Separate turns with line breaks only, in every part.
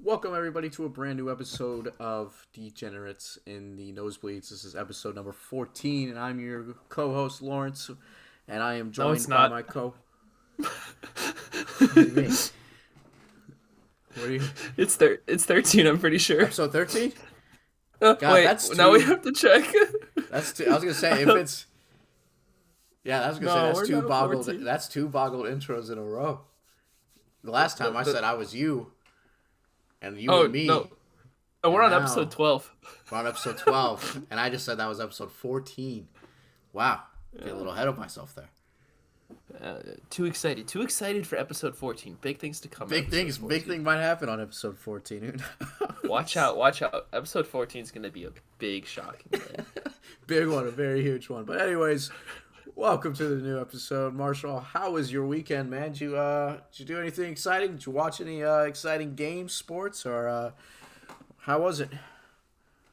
Welcome everybody to a brand new episode of Degenerates in the Nosebleeds. This is episode number 14, and I'm your co-host Lawrence, and I am
No, it's
joined by
not.
my What do you mean? What are you?
It's 13. I'm pretty sure.
Episode 13? God,
Wait,
that's
now we
two.
have to check.
That's two. I was gonna say if it's. Yeah, I was gonna say
No,
that's
we're
two
not
boggled.
14.
That's two boggled intros in a row. The last time I said I was you, and you
Oh
were me.
no, oh, we're
And
on
now
episode 12.
we're on episode 12, and I just said that was episode 14. Wow, get a little ahead of myself there.
Too excited for episode 14. Big things to come.
Big things, big thing might happen on episode 14. Who knows?
Watch out! Episode 14 is gonna be a big shocking thing.
Big one, a very huge one. But anyways, welcome to the new episode. Marshall, how was your weekend, man? Did you do anything exciting? Did you watch any exciting games, sports, or how was it?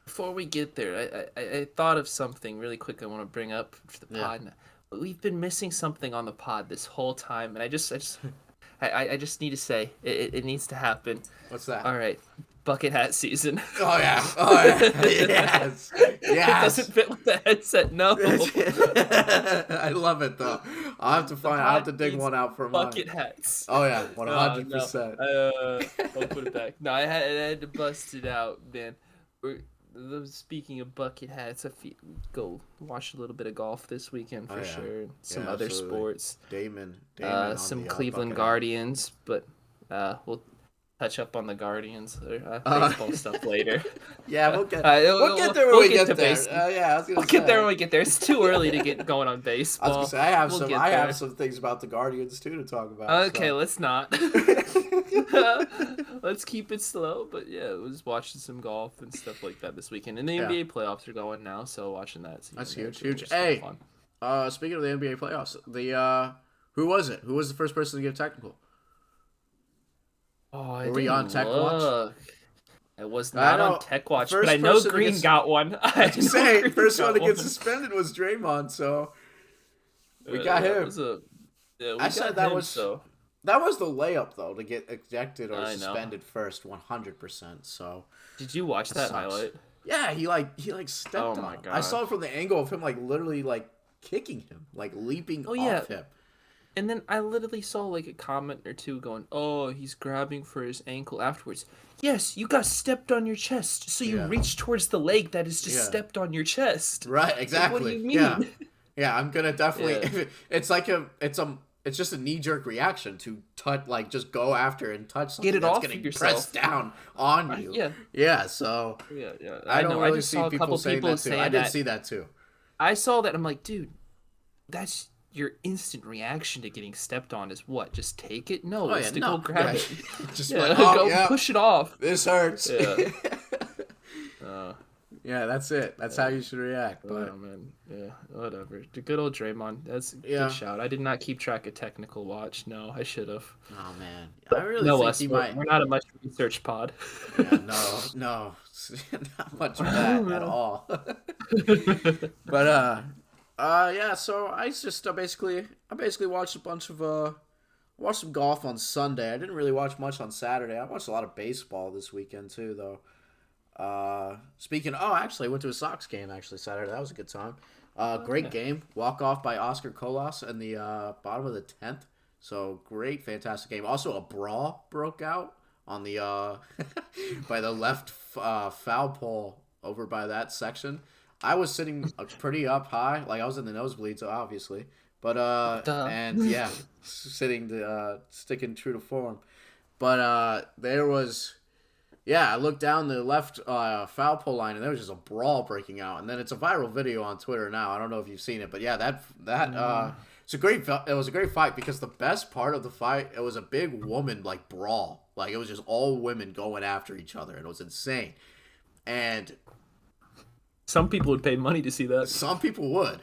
Before we get there, I thought of something really quick I want to bring up for the pod. We've been missing something on the pod this whole time, and I just need to say it needs to happen.
What's that?
All right, bucket hat season.
Oh yeah, oh yeah, yes,
It
yes.
doesn't fit with the headset. No.
I love it though. I'll have to dig one out for mine.
Bucket hats.
Oh yeah, 100%.
I'll put it back. No, I had to bust it out, man. Speaking of bucket hats, go watch a little bit of golf this weekend for sure. Some other
absolutely.
sports.
Damon
Some
on the,
Cleveland
bucket.
Guardians, but we'll touch up on the Guardians baseball stuff later.
Yeah, we'll get there when we get there.
baseball.
Yeah, I was gonna
We'll get there when we get there. It's too early to get going on baseball.
I was gonna say I have some things about the Guardians too to talk about.
Okay,
so.
let's not. Let's keep it slow. But yeah, I was watching some golf and stuff like that this weekend. And the NBA playoffs are going now, so watching that.
That's huge. Hey, speaking of the NBA playoffs, who was it? Who was the first person to get technical?
Oh,
Were we on Tech Watch?
I was not on Tech Watch, but I know
person
Green got one.
First one to get suspended was Draymond, so we got him. I said that was the layup though to get ejected or suspended first, 100%. So
did you watch that highlight?
Yeah, he stepped on.
My God.
I saw it from the angle of him literally kicking him, leaping off him.
And then I literally saw a comment or two going, "Oh, he's grabbing for his ankle afterwards." Yes, you got stepped on your chest, so you reached towards the leg that is just stepped on your chest.
Right, exactly.
What do you mean?
Yeah, I'm gonna definitely. It's just a knee jerk reaction to touch, just go after and touch something
Get it
that's
off
getting
of yourself.
pressed down on you.
Yeah.
So
Yeah.
I don't
know.
really
I just
see
saw a
people
couple
saying
people
that too.
saying
I did
that.
see that too.
I saw that. I'm like, dude, that's your instant reaction to getting stepped on is what? Just take it? No, it's to go grab it.
Just
push it off.
This hurts.
Yeah.
Yeah, that's it. That's how you should react. But
oh man, yeah, whatever. The good old Draymond. That's a good shout. I did not keep track of technical watch. No, I should have.
Oh man, I really think he might.
We're not a much research pod.
Yeah, no, not much of that at all. But yeah. So I just basically watched a bunch of watched some golf on Sunday. I didn't really watch much on Saturday. I watched a lot of baseball this weekend too, though. Actually, I went to a Sox game Saturday. That was a good time. Great game. Walk off by Oscar Colas in the bottom of the 10th. So great, fantastic game. Also, a brawl broke out on the by the left foul pole over by that section. I was sitting pretty up high, I was in the nosebleeds, obviously. But and yeah, sitting sticking true to form. But there was. Yeah, I looked down the left foul pole line, and there was just a brawl breaking out. And then it's a viral video on Twitter now. I don't know if you've seen it, but yeah, that it was a great fight because the best part of the fight, it was a big woman brawl. It was just all women going after each other, and it was insane. And
some people would pay money to see that.
Some people would.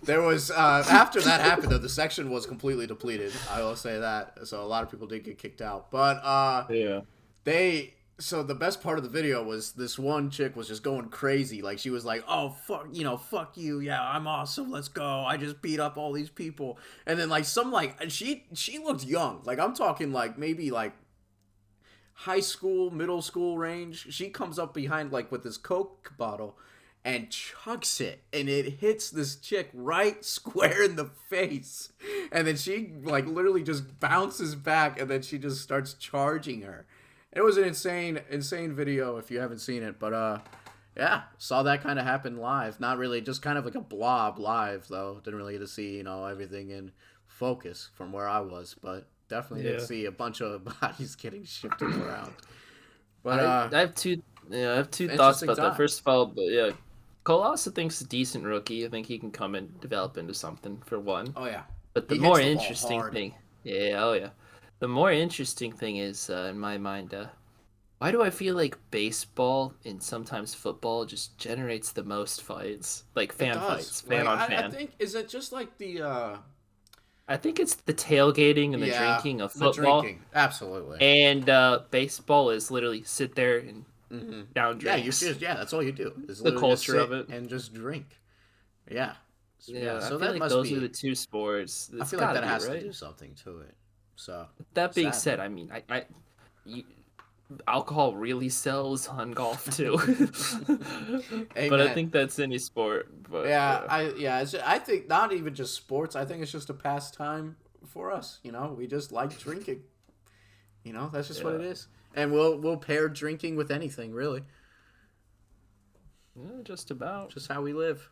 There was after that happened though, the section was completely depleted. I will say that. So a lot of people did get kicked out. But so the best part of the video was this one chick was just going crazy. She was like, "Oh fuck, fuck you. Yeah, I'm awesome. Let's go. I just beat up all these people." And then she looked young. I'm talking maybe high school, middle school range. She comes up behind like with this Coke bottle and chucks it, and it hits this chick right square in the face. And then she like literally just bounces back, and then she just starts charging her. It was an insane video if you haven't seen it, but yeah, saw that kind of happen live. Not really, just kind of like a blob live though. Didn't really get to see everything in focus from where I was, but definitely did see a bunch of bodies getting shifted around. But
I have two thoughts about that. First of all, but yeah. Colas, I think, is a decent rookie. I think he can come and develop into something, for one.
Oh, yeah.
But the more interesting thing... Yeah. The more interesting thing is, in my mind, why do I feel like baseball and sometimes football just generates the most fights? Like, fan fights. Fan on fan.
I think, is it just like the...
I think it's the tailgating and the drinking of football. The drinking.
Absolutely.
And baseball is literally sit there and... down drinks.
That's all you do. Is
the culture of it,
and just drink. Yeah.
So I feel like those are the two sports.
I feel like that has to do something to it. So
that being said, I mean, alcohol really sells on golf too. But I think that's any sport. But
I think not even just sports. I think it's just a pastime for us. We just like drinking. That's just what it is. And we'll pair drinking with anything, really.
Yeah, just about.
Just how we live.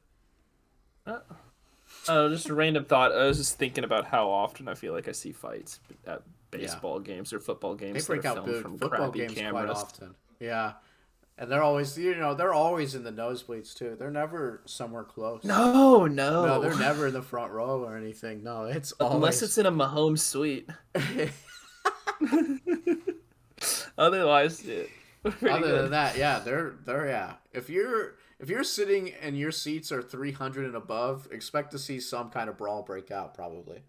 Just a random thought. I was just thinking about how often I feel like I see fights at baseball games or football games.
They break out good football games quite often. Yeah. And they're always, they're always in the nosebleeds, too. They're never somewhere close.
No.
No, they're never in the front row or anything. No, it's always...
Unless it's in a Mahomes suite. Otherwise,
other than that, they're If you're sitting and your seats are 300 and above, expect to see some kind of brawl break out, probably.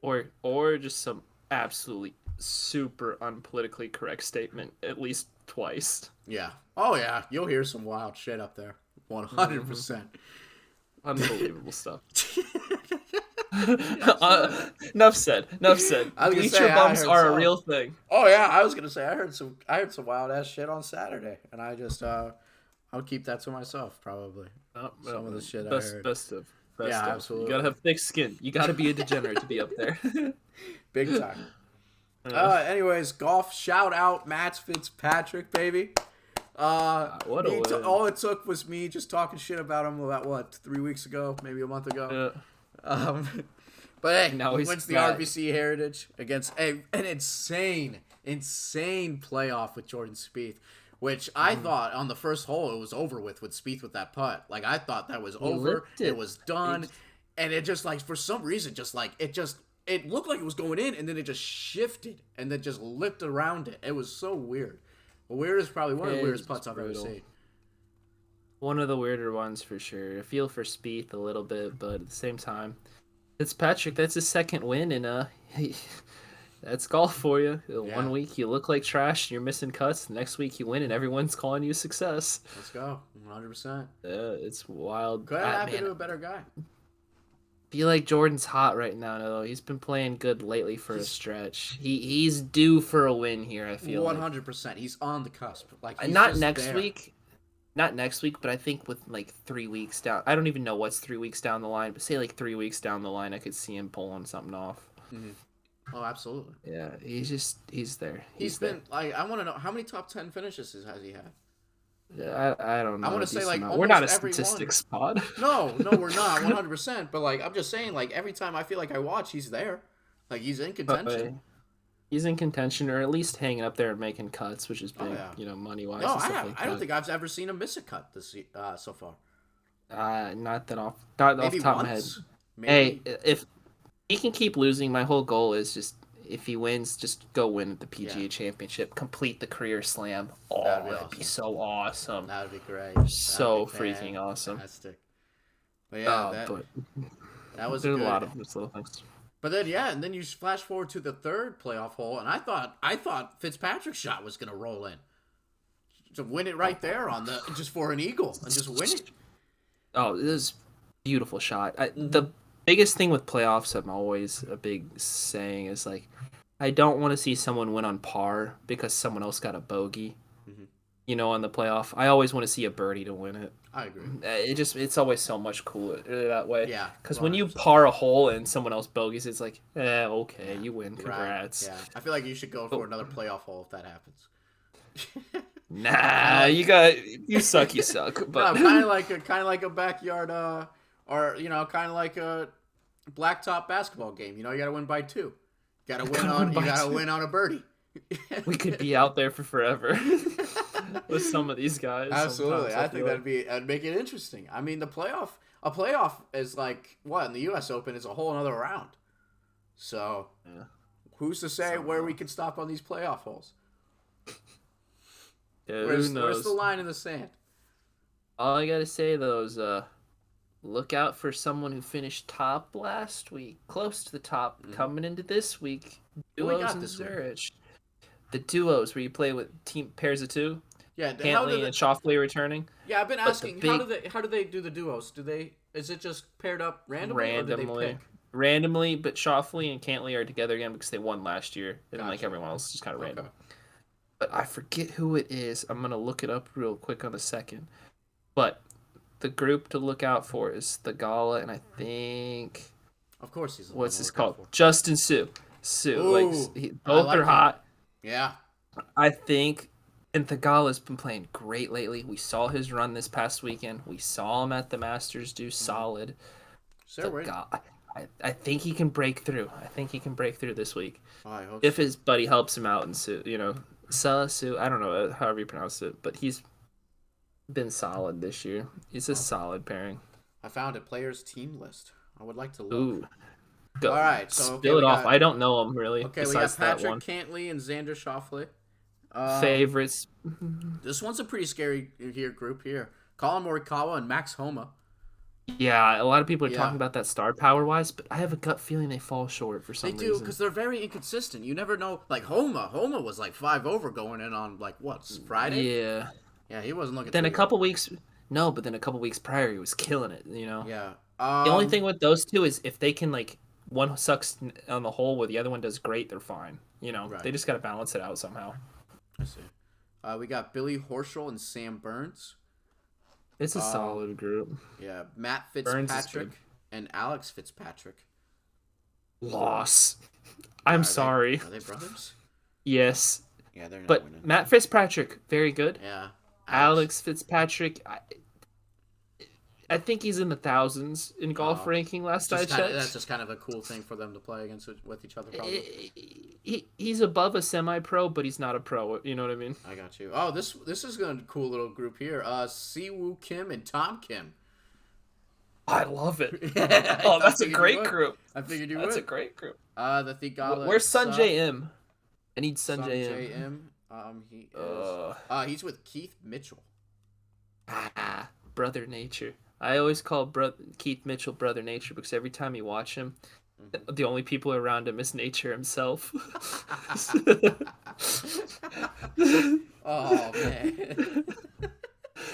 Or just some absolutely super unpolitically correct statement at least twice.
Yeah. Oh yeah, you'll hear some wild shit up there. 100%.
Unbelievable stuff. Enough said. Bleacher bumps are a real thing.
Oh yeah, I was gonna say I heard some wild ass shit on Saturday, and I just I'll keep that to myself probably. Some of the shit I heard.
Best of.
Absolutely.
You gotta have thick skin. You gotta be a degenerate to be up there.
Big time. Anyways, golf. Shout out Matt Fitzpatrick, baby.
What a win.
All it took was me just talking shit about him about 3 weeks ago, maybe a month ago.
Yeah.
But hey, he wins the RBC Heritage against an insane playoff with Jordan Spieth, which I thought on the first hole it was over with Spieth with that putt. Like I thought that was over, it was done, and it just like for some reason it looked like it was going in, and then it just shifted and then just lipped around it. It was so weird. Weird is probably one of the weirdest putts I've ever seen.
One of the weirder ones for sure. I feel for Spieth a little bit, but at the same time, Fitzpatrick, that's his second win, and that's golf for you. Yeah. 1 week you look like trash and you're missing cuts. The next week you win and everyone's calling you success.
Let's go, 100%.
Yeah, it's wild.
Could have happened to a better guy.
Feel like Jordan's hot right now, though. He's been playing good lately for a stretch. He's due for a win here. I feel
100%. He's on the cusp. Like he's
not next week. Not next week, but I think with like 3 weeks down. I don't even know what's 3 weeks down the line, but say like 3 weeks down the line, I could see him pulling something off.
Mm-hmm. Oh, absolutely.
Yeah, he's there.
He's been like, I want to know how many top 10 finishes has he had?
Yeah, I don't know.
I want to say like
we're not a statistics pod.
No, we're not 100%. But like I'm just saying, like every time I feel like I watch, he's there. Like he's in contention.
He's in contention, or at least hanging up there and making cuts, which is big, money wise.
No, I don't think I've ever seen him miss a cut so far.
Not off the top of my head. Maybe. Hey, if he can keep losing, my whole goal is just if he wins, just go win at the PGA Championship, complete the career slam. Oh, that'd be so awesome.
That'd be great.
So freaking awesome.
Fantastic. But yeah, that was
there's a lot of little things.
But then and then you flash forward to the third playoff hole, and I thought Fitzpatrick's shot was gonna roll in to win it right there on just for an eagle and just win it.
Oh, this is a beautiful shot. The biggest thing with playoffs, I'm always a big saying is like, I don't want to see someone win on par because someone else got a bogey.
Hmm.
On the playoff. I always want to see a birdie to win it.
I agree.
It's always so much cooler that way.
Yeah,
Because when you
100%.
par a hole and someone else bogeys, it's like, okay,
Yeah,
you win,
right.
congrats.
Yeah, I feel like you should go
But
for another playoff hole if that happens. kind of
nah,
like
you suck, you suck. But
no, kind of like a backyard, or kind of like a blacktop basketball game. You got to win by two. You got to win on a birdie.
we could be out there for forever with some of these guys.
Absolutely,
Sometimes
I think
feel like.
that'd make it interesting. I mean, a playoff is like what in the U.S. Open is a whole another round. So,
Yeah,
who's to say where
somehow.
we can stop on these playoff holes?
Yeah, who
Where's
knows?
the line in the sand?
All I gotta say though is look out for someone who finished top last week, close to the top, coming into this week.
Who we
Duos
got
and
this week?
Zurich. The duos where you play with team pairs of two.
Yeah,
Cantley and Shoffley returning.
yeah, I've been
But the
asking
big
how do they do the duos? Is it just paired up randomly or do they
randomly,
pick?
randomly, but Shoffley and Cantley are together again because they won last year, and then like
Gotcha.
everyone else is just kind of
Okay.
random. But I forget who it is. I'm gonna look it up real quick on a second. But the group to look out for is the Gala, and I think
Of course he's the one
what's
to
this
look out
called?
for.
Justin Sue.
Ooh, I
Both
like
are
him.
hot.
Yeah.
I think. And Thagala's been playing great lately. We saw his run this past weekend. We saw him at the Masters do solid.
Sir, wait.
I think he can break through. I think he can break through this week.
Oh, I hope
If
so.
his buddy helps him out and Sue, I don't know however you pronounce it, but he's been solid this year. He's a solid pairing.
I found a players team list. I would like to look.
Ooh, go.
All right, so
Spill it off. I don't know him really.
we
Besides
got
that
Patrick
one.
Cantley and Xander Schauffele.
Favorites.
This one's a pretty scary group here. Colin Morikawa and Max Homa.
Yeah, a lot of people are
Yeah.
talking about that star power wise, but I have a gut feeling they fall short for some
They do
reason.
because they're very inconsistent. You never know. Like Homa was like 5 over going in on like what Friday.
Yeah.
Yeah, he wasn't looking.
Then
too
a couple weeks. No, but then a couple weeks prior, he was killing it.
good. Yeah.
The only thing with those two is if they can like one sucks on the hole where the other one does great, they're fine.
Right.
They just got to balance it out somehow.
I see. We got Billy Horschel and Sam Burns.
It's a solid group.
Yeah, Matt
Burns is
Fitzpatrick
good.
and Alex Fitzpatrick.
Loss. I'm sorry.
Are they brothers?
Yes,
Yeah, they're not
but
winning.
Matt Fitzpatrick, very good.
Yeah.
Alex Fitzpatrick, I think he's in the thousands in golf
Oh.
ranking. Last I checked,
That's just kind of a cool thing for them to play against with each other. Probably.
he's above a semi-pro, but he's not a pro. You know what I mean?
I got you. Oh, this is a cool little group here. Siwoo Kim and Tom Kim.
I love it.
I
Oh, that's a
figured you
great
would.
group.
I figured you
That's a
would.
great group.
The Thigala.
Where's Sunjay M? I need Sunjay
Sunjay
M.
M. He is. He's with Keith Mitchell.
Brother Nature. I always call Keith Mitchell Brother Nature because every time you watch him, the only people around him is nature himself.
Oh man.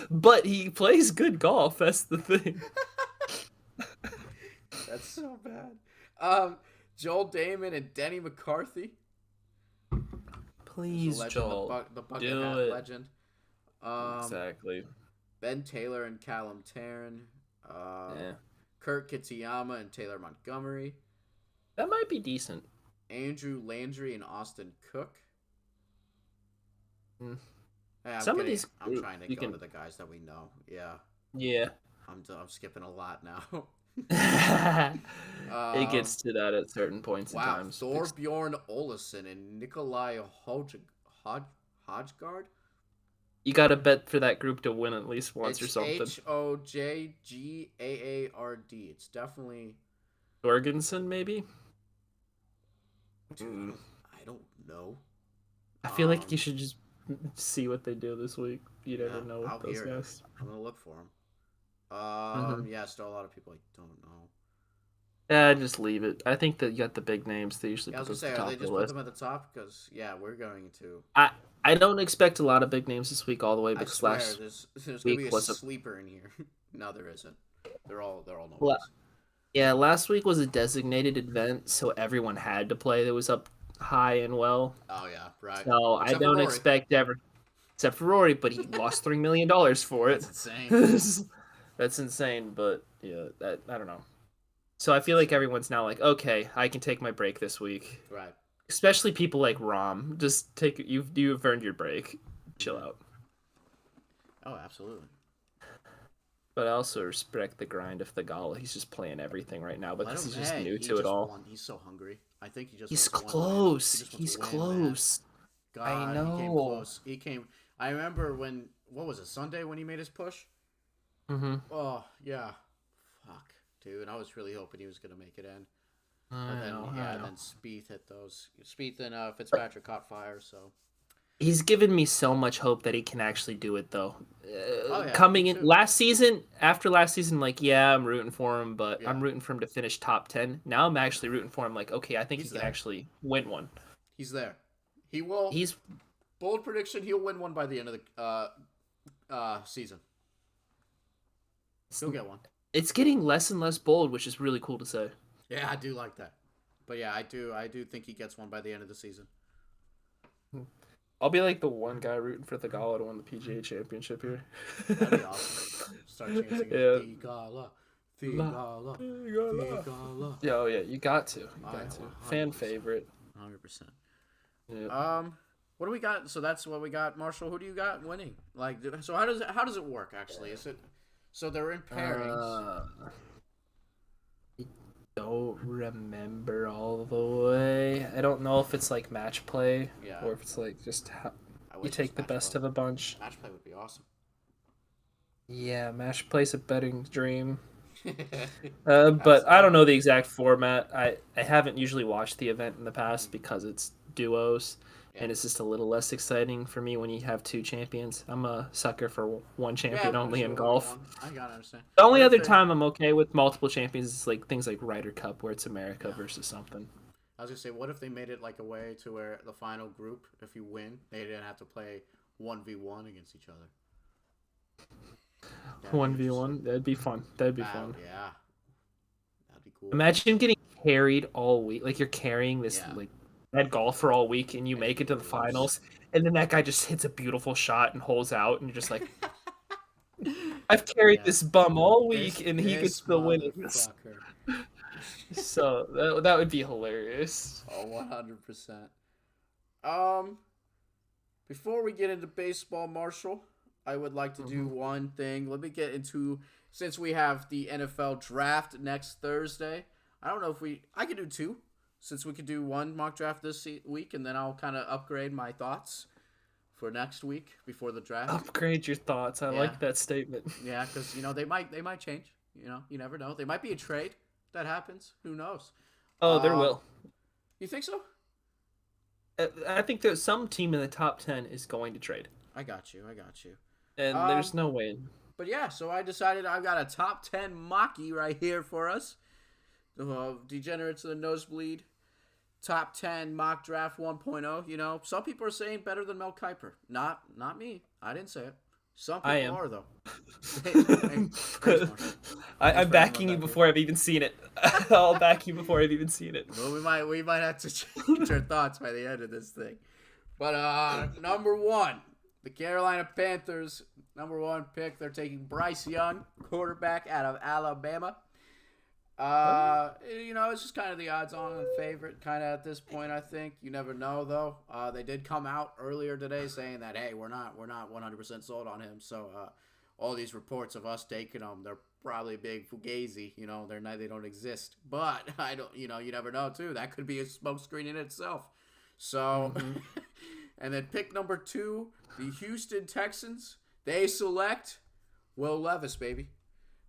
But he plays good golf. That's the thing.
That's so bad. Joel Damon and Denny McCarthy.
Please,
The legend,
Joel.
the bucket
do
hat
it.
legend.
Exactly.
Ben Taylor and Callum Tarrant.
Yeah.
Kurt Kitayama and Taylor Montgomery.
That might be decent.
Andrew Landry and Austin Cook.
Mm.
Hey,
Some of these
I'm trying to
you
go
can-
to the guys that we know. Yeah,
Yeah.
I'm skipping a lot now.
It gets to that at certain points in
Wow,
times.
Thorbjorn Olesen and Nikolai Hodgegard.
You got to bet for that group to win at least once or
It's
something.
Hojgaard. It's definitely.
Jorgensen, maybe?
Dude, I don't know.
I feel like you should just see what they do this week. You never
Yeah,
know
I'll
with those
hear it.
guys.
I'm gonna look for them. Yeah, still a lot of people I don't know.
Yeah, just leave it. I think that you got the big names. They usually
Yeah, I was
put
gonna
those
say,
at
are
the
they
top of
just
the
put
list.
them at the top? Because yeah, we're going to.
I don't expect a lot of big names this week all the way
I
because
swear,
last
there's gonna be
week
a
was a-
sleeper in here. No, there isn't. They're all nobodies.
last week was a designated event, so everyone had to play that was up high and well.
Oh yeah, right.
So I
Except for
don't
Rory.
expect ever, except for Rory, but he lost $3 million for it.
That's insane.
That's insane, but yeah, I don't know. So I feel like everyone's now like, okay, I can take my break this week.
Right.
Especially people like Rom. Just take you've earned your break. Chill
Mhm.
out.
Oh, absolutely.
But I also respect the grind of the Gala. He's just playing everything right now
Let
because
him.
he's just
Hey,
new
he
to it
just
all.
won. He's so hungry. I think he just
He's
wants one win. He
close.
just wants
He's
a win, man.
close. I
God, he came
know.
close. He came. I remember when. What was it? Sunday when he made his push.
Mm-hmm.
Oh yeah. Fuck, dude. I was really hoping he was gonna make it in. But
I
then,
know. I
yeah,
know.
then Spieth hit those. Spieth and Fitzpatrick caught fire. So,
He's given me so much hope that he can actually do it, though.
oh yeah, me
Coming in
too.
last season, after last season, like, yeah, I'm rooting for him, but
Yeah,
I'm rooting for him to finish top 10. Now I'm actually rooting for him, like, okay, I think he
he's
can
there.
actually win one.
He's there. He will.
He's
Bold prediction: he'll win one by the end of the season. He'll get one.
it's getting less and less bold, which is really cool to say.
Yeah, I do like that. But yeah, I do. I do think he gets one by the end of the season.
I'll be like the one guy rooting for the Gala to win the PGA Championship here.
That'd be awesome. Start chanting
Yeah.
the Gala, the
La-
Gala,
Gala.
the Gala.
Yeah, oh yeah, you got to. You
Oh,
got to.
yeah,
Fan
100%.
favorite.
100%.
Yeah.
What do we got? So that's what we got, Marshall. Who do you got winning? Like, so how does it work actually? Is it so they're in pairings?
I don't remember all the way. I don't know if it's like match play
Yeah,
or if it's like just
I
you
wish it was
take the
match
best
play.
of a bunch.
Match play would be awesome.
Yeah, match play's a betting dream. But I don't
Absolutely.
know the exact format. I haven't usually watched the event in the past because it's duos,
Yeah.
and it's just a little less exciting for me when you have two champions. I'm a sucker for one
Yeah,
champion
for
only in
sure. Only
golf.
one. I gotta understand.
The
What
only
if
other
they?
time I'm okay with multiple champions is like things like Ryder Cup, where it's America
Yeah.
versus something.
I was gonna say, what if they made it like a way to where the final group, if you win, they didn't have to play 1v1 against each other. That'd be
One v
interesting.
one, that'd be fun. That'd be fun.
Yeah, that'd be cool.
Imagine getting carried all week, like you're carrying this
Yeah,
like that golfer all week, and you
and
make
you
it to the
lose.
finals, and then that guy just hits a beautiful shot and holes out, and you're just like, I've carried
Yeah,
this bum all
this
week, and he
this
gets the winnings.
motherfucker.
So that would be hilarious.
Oh, 100%. Um, before we get into baseball, Marshall, I would like to do
Hmm.
one thing. Let me get into since we have the NFL draft next Thursday. I don't know if I could do two, since we could do one mock draft this week, and then I'll kind of upgrade my thoughts for next week before the draft.
Upgrade your thoughts. I
Yeah,
like that statement.
yeah, because they might change. You never know. They might be a trade that happens. Who knows?
Oh, there
Um,
will.
you think so?
I think that some team in the top 10 is going to trade,
I got you. I got you.
and there's
Um,
no way.
but yeah, so I decided I've got a top 10 mocky right here for us. The Degenerates of the Nosebleed. Top 10 mock draft 1.0. Some people are saying better than Mel Kiper. Not me. I didn't say it. Some
I
people
am.
are, though. Hey, thanks, Marshall. Thanks
I'm
for having
backing
my
you
back here.
before I've even seen it. I'll back you before I've even seen it.
Well, we might have to change our thoughts by the end of this thing. But number one, the Carolina Panthers, number one pick. They're taking Bryce Young, quarterback out of Alabama.
Oh.
It's just kind of the odds-on favorite, kind of at this point. I think you never know, though. They did come out earlier today saying that, hey, we're not 100% sold on him. So all these reports of us taking him, they're probably big fugazi. They don't exist. But I don't. You never know too. That could be a smokescreen in itself. So,
Hmm.
and then pick number two, the Houston Texans. They select Will Levis, baby.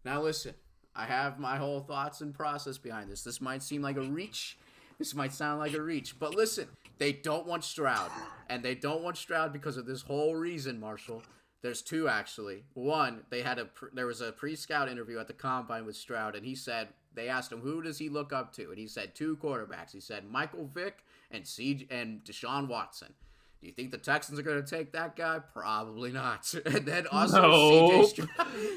Now listen. I have my whole thoughts and process behind this. This might seem like a reach. This might sound like a reach. But listen, they don't want Stroud. And they don't want Stroud because of this whole reason, Marshall. There's two, actually. One, there was a pre-scout interview at the Combine with Stroud, and they asked him, who does he look up to? And he said two quarterbacks. He said Michael Vick and Deshaun Watson. Do you think the Texans are going to take that guy? Probably not. And then also
No.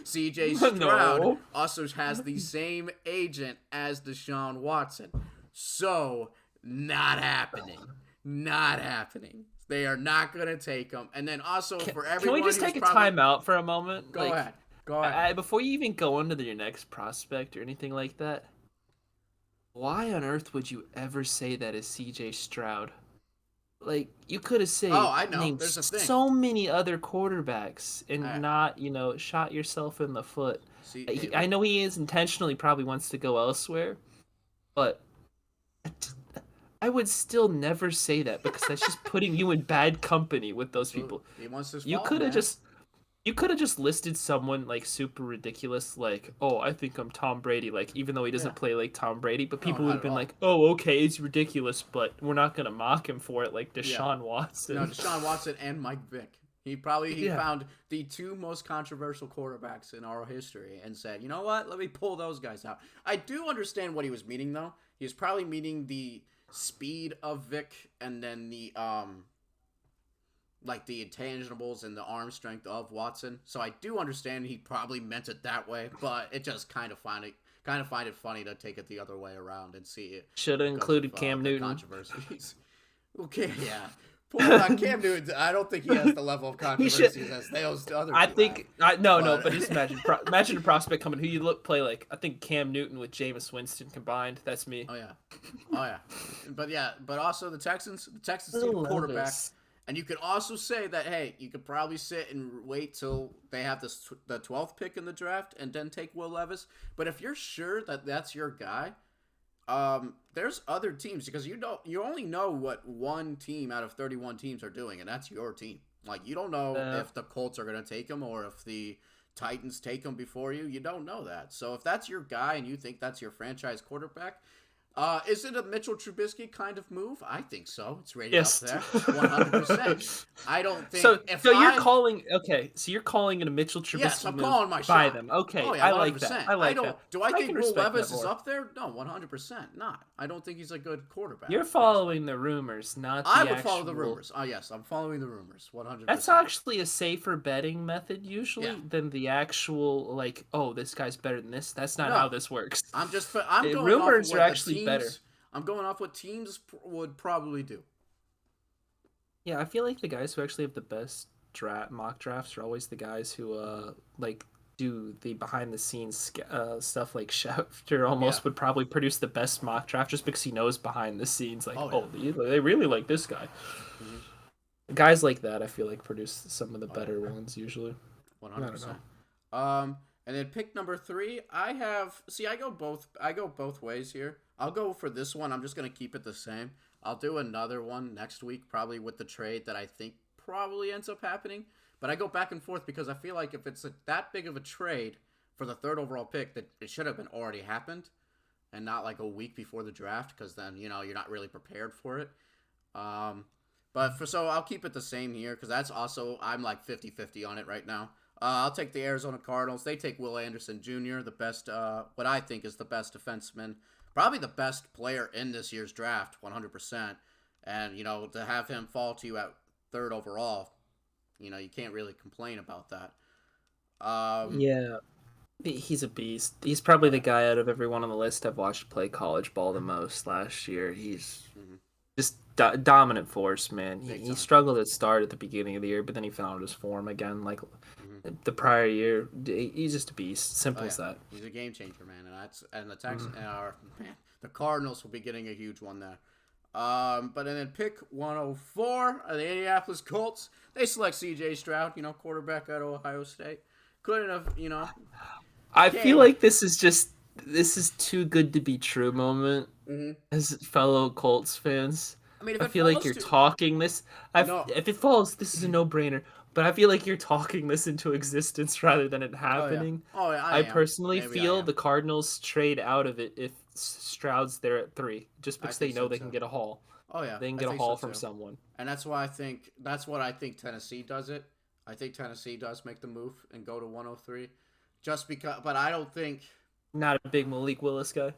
CJ Stroud
No.
also has the same agent as Deshaun Watson. So, not happening. Not happening. They are not going to take him. And then also for
Can we
everyone
just
who's
take a
probably
timeout for a moment?
go ahead. Go ahead.
Before you even go into your next prospect or anything like that, why on earth would you ever say that is CJ Stroud? Like, you could have
Oh,
said
I know.
named
There's a thing.
so many other quarterbacks and
Uh,
not, shot yourself in the foot.
See, hey,
I
look.
know he is intentionally probably wants to go elsewhere, but I would still never say that because that's just putting you in bad company with those
Absolutely.
people.
He wants his
You
fall,
could have
man.
just you could have just listed someone like super ridiculous, like, oh, I think I'm Tom Brady, like even though he
Yeah.
doesn't play like Tom Brady, but
No,
people would
not
have
at
been
all.
like, oh, okay, it's ridiculous, but we're not gonna mock him for it like
Yeah.
Deshaun
No,
Watson.
Deshaun Watson and Mike Vick. He
Yeah.
found the two most controversial quarterbacks in our history and said, you know what? Let me pull those guys out. I do understand what he was meaning though. He was probably meaning the speed of Vick and then the like the intangibles and the arm strength of Watson. So I do understand he probably meant it that way, but it just kind of find it funny to take it the other way around and see it
Should have
because of
included Cam
the
Newton.
controversies. Okay, yeah. Well, Cam Newton, I don't think he has the level of
He should.
controversies as those other
I
two have.
think no,
But
but just imagine a prospect coming who you look play like. I think Cam Newton with Jameis Winston combined. That's me.
oh yeah, but also the Texans
I
need a
love
quarterback,
this.
and you could also say that hey, you could probably sit and wait till they have the 12th pick in the draft and then take Will Levis. But if you're sure that that's your guy, there's other teams because you only know what one team out of 31 teams are doing, and that's your team. Like you don't know if the Colts are gonna take him or if the Titans take him before you. You don't know that. So if that's your guy and you think that's your franchise quarterback, is it a Mitchell Trubisky kind of move? I think so. It's rated
Yes.
up there, 100%. I don't think
So
if
so you're
I
calling So you're calling it a Mitchell
yes,
Trubisky
I'm
move
calling my
by
shot.
them. Okay,
Oh yeah,
I
one hundred
like that.
percent.
I
I
like that.
don't. Do I
I
think
can
Will
respect that
Levis is
more.
up there? No, 100% not. I don't think he's a good quarterback.
You're following the rumors, not the
I would
actual.
follow the rumors. Oh yes, I'm following the rumors. 100%.
That's actually a safer betting method usually
Yeah.
than the actual like, oh, this guy's better than this. That's not how
No,
this works.
I'm going off of
Rumors are
what the
actually better.
teams. I'm going off what teams would probably do.
Yeah, I feel like the guys who actually have the best mock drafts are always the guys who like do the behind the scenes stuff. Like Schefter
Yeah.
almost would probably produce the best mock draft just because he knows behind the scenes. Like,
Oh
oh,
yeah.
they really like this guy.
Mm-hmm.
Guys like that, I feel like produce some of the
Oh
better
yeah.
ones usually. I don't know.
100%. And then pick number 3, I have. See, I go both ways here. I'll go for this one. I'm just gonna keep it the same. I'll do another one next week, probably with the trade that I think probably ends up happening. But I go back and forth because I feel like if it's that big of a trade for the 3rd overall pick, that it should have been already happened, and not like a week before the draft, because then you're not really prepared for it. So I'll keep it the same here because that's also I'm like 50-50 on it right now. I'll take the Arizona Cardinals. They take Will Anderson Jr., the best, what I think is the best defenseman, probably the best player in this year's draft, 100%. And to have him fall to you at 3rd overall, you can't really complain about that.
Yeah, he's a beast. He's probably
Oh
the
yeah.
guy out of everyone on the list I've watched play college ball the most last year. He's
Mm-hmm.
just dominant force, man. He,
Big
he
time.
struggled at start at the beginning of the year, but then he found his form again. Like
Mm-hmm.
the prior year, he's just a beast.
Oh
Simple
yeah,
as that.
he's a game changer, man, and the Texans man, the Cardinals will be getting a huge one there. But then pick 104, the Indianapolis Colts. They select C.J. Stroud, quarterback out of Ohio State. Couldn't have,
I feel
can't.
like this is too good to be true moment
Mm-hmm.
as fellow Colts fans.
I mean, if
I
it
feel like
falls
you're
to
talking this.
no,
If it falls, this is a no-brainer. But I feel like you're talking this into existence rather than it
oh
happening.
yeah, I
I
am.
personally
Maybe I
feel
am.
the Cardinals trade out of it if Stroud's there at 3, just
I
because they
think
know
so
they can
too.
get a haul.
Oh yeah,
They can
I
get a
think so
haul from
too.
someone.
And that's what I think Tennessee does it. I think Tennessee does make the move and go to 103, just because. But I don't think.
Not a big Malik Willis guy.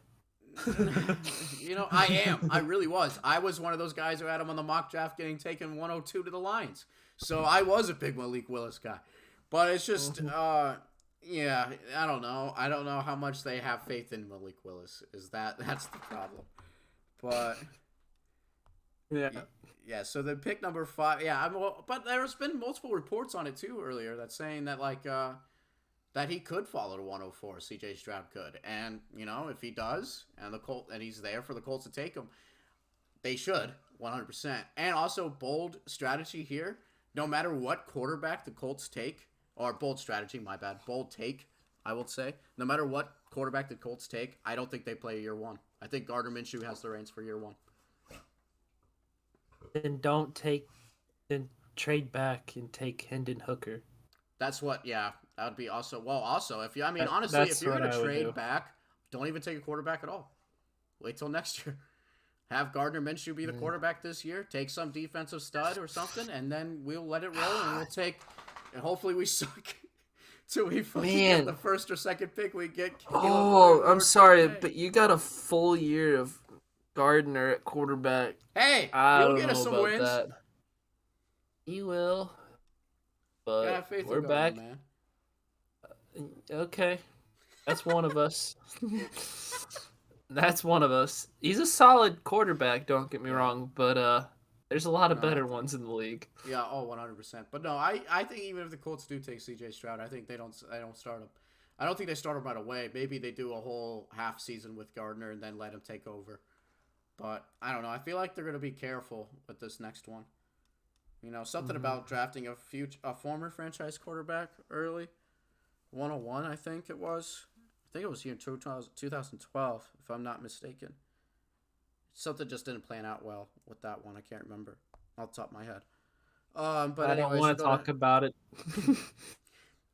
I am. I really was. I was one of those guys who had him on the mock draft getting taken 102 to the Lions. So I was a big Malik Willis guy. But it's just, yeah, I don't know. I don't know how much they have faith in Malik Willis. That's the problem. But
Yeah.
Yeah, so the pick number 5, yeah, but there's been multiple reports on it too earlier that's saying that that he could fall to 104. CJ Stroud could, and if he does, and he's there for the Colts to take him, they should 100%. And also bold strategy here. No matter what quarterback the Colts take, or bold strategy, my bad, bold take, I will say. No matter what quarterback the Colts take, I don't think they play year one. I think Gardner Minshew has the reins for year one.
Then then trade back and take Hendon Hooker.
That's what, yeah, that would be also. Well, also, honestly, if
That's
you're
what
going to
I would
trade
do.
back, don't even take a quarterback at all. Wait till next year. Have Gardner Minshew be the quarterback this year. Take some defensive stud or something, and then we'll let it roll, and we'll take. And hopefully we suck till we fucking get the
Man.
first or second pick. We get
Oh, I'm
Lord
sorry,
Jay.
but you got a full year of Gardner at quarterback.
Hey,
I
he'll
don't
get us
know
some
about
wins.
that. He will,
Gotta
but
have faith in
we're
Gardner,
back.
man.
Okay, that's one of us. That's one of us. He's a solid quarterback, don't get me
Yeah.
wrong, but there's a lot of
No.
better ones in the league.
Yeah. Oh, 100%. But no, I think even if the Colts do take C.J. Stroud, I think they don't start him. I don't think they start him right away. Maybe they do a whole half season with Gardner and then let him take over. But I don't know. I feel like they're gonna be careful with this next one. Something about drafting a former franchise quarterback early. 101, I think it was. I think it was here in 2012, if I'm not mistaken. Something just didn't plan out well with that one. I can't remember off the top of my head. But
I don't
anyways,
want to talk about it.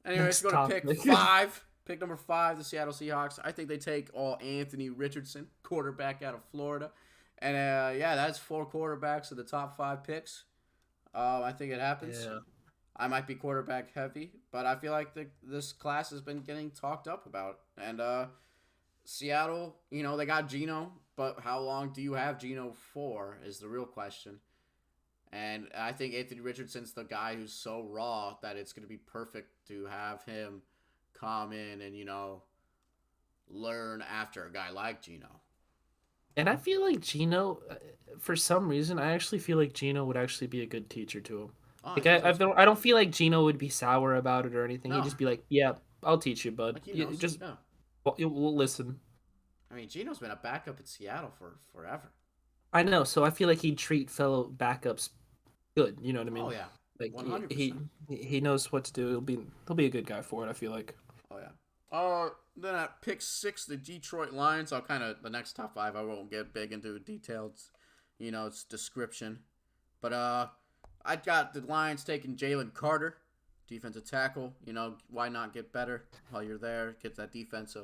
Next
go to pick
topic.
5. Pick number 5, the Seattle Seahawks. I think they take Anthony Richardson, quarterback out of Florida. And yeah, that's 4 quarterbacks of the top 5 picks. I think it happens.
Yeah.
I might be quarterback heavy, but I feel like this class has been getting talked up about. And Seattle, they got Geno, but how long do you have Geno for is the real question. And I think Anthony Richardson's the guy who's so raw that it's going to be perfect to have him come in and, learn after a guy like Geno.
And I feel like Gino, for some reason, I actually feel like Gino would actually be a good teacher to him.
Oh,
Like
he's awesome.
I don't feel like Gino would be sour about it or anything. He'd
No,
just be like, "Yeah, I'll teach you, bud.
like he
You
knows.
just
Yeah.
we'll listen."
I mean, Geno's been a backup in Seattle for forever.
I know, so I feel like he'd treat fellow backups good. You know what I
Oh,
mean?
yeah.
Like
100%.
he knows what to do. He'll be a good guy for it. I feel like.
Oh, yeah. Then at pick 6, the Detroit Lions. The next top 5, I won't get big into details, it's description. But I got the Lions taking Jalen Carter, defensive tackle. Why not get better while you're there? Get that defense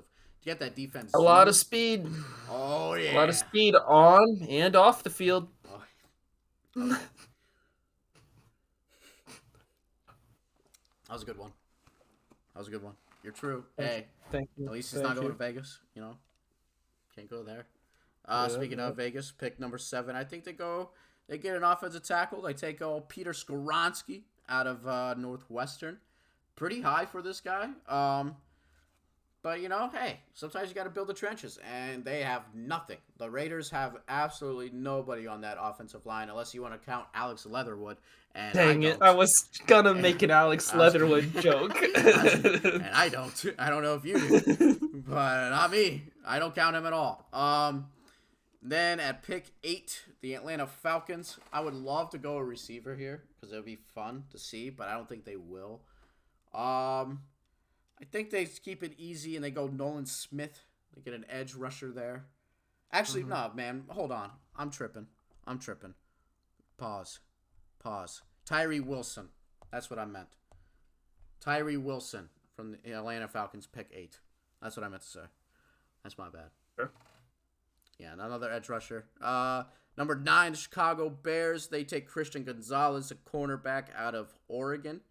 A lot of
zoom.
speed,
Oh
a lot of
yeah.
speed on and off the field.
Oh, that was a good one. That was a good one. You're true.
Thank you.
Hey,
Thank you.
at least he's not
Thank
going to
you.
Vegas. Can't go there.
Yeah,
Speaking
yeah.
of Vegas, pick number 7. I think they get an offensive tackle. They take Peter Skoronski out of Northwestern. Pretty high for this guy. But hey, sometimes you got to build the trenches, and they have nothing. The Raiders have absolutely nobody on that offensive line, unless you want to count Alex Leatherwood, and I
Dang it!
don't.
I was gonna
And
make an Alex
I was,
Leatherwood joke.
and I don't. I don't know if you do, but not me. I don't count him at all. Then at pick 8, the Atlanta Falcons. I would love to go a receiver here because it would be fun to see, but I don't think they will. I think they keep it easy and they go Nolan Smith. They get an edge rusher there. Actually,
Mhm.
no, man. Hold on. I'm tripping. Pause. Tyree Wilson. That's what I meant. Tyree Wilson from the Atlanta Falcons, pick 8. That's what I meant to say. That's my bad.
Sure.
Yeah, another edge rusher. Number 9, the Chicago Bears. They take Christian Gonzalez, a cornerback out of Oregon.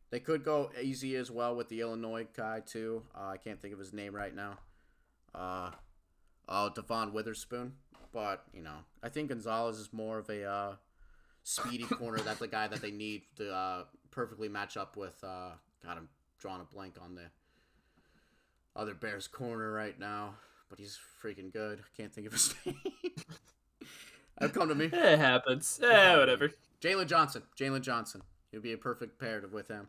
They could go easy as well with the Illinois guy, too. I can't think of his name right now. Devon Witherspoon. But, I think Gonzalez is more of a speedy corner. That's the guy that they need to perfectly match up with. God, I'm drawing a blank on the other Bears corner right now. But he's freaking good. I can't think of his name. It'll come to me.
It happens.
It'll come to me.
Whatever.
Jalen Johnson. He'll be a perfect pair with him.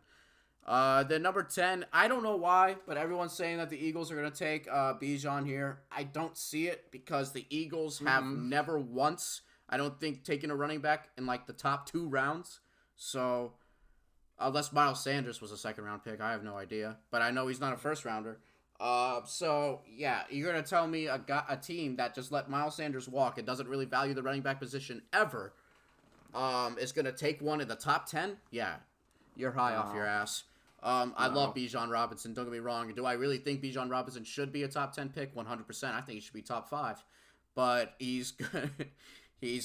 Then number 10, I don't know why, but everyone's saying that the Eagles are going to take Bijan here. I don't see it because the Eagles have never once, I don't think, taken a running back in like the top 2 rounds. So, unless Miles Sanders was a second-round pick, I have no idea. But I know he's not a first-rounder. So, yeah, you're going to tell me a team that just let Miles Sanders walk and doesn't really value the running back position ever is going to take one in the top 10? Yeah, you're high off your ass. I love Bijan Robinson. Don't get me wrong. Do I really think Bijan Robinson should be a top 10 pick? 100%. I think he should be top 5. But he's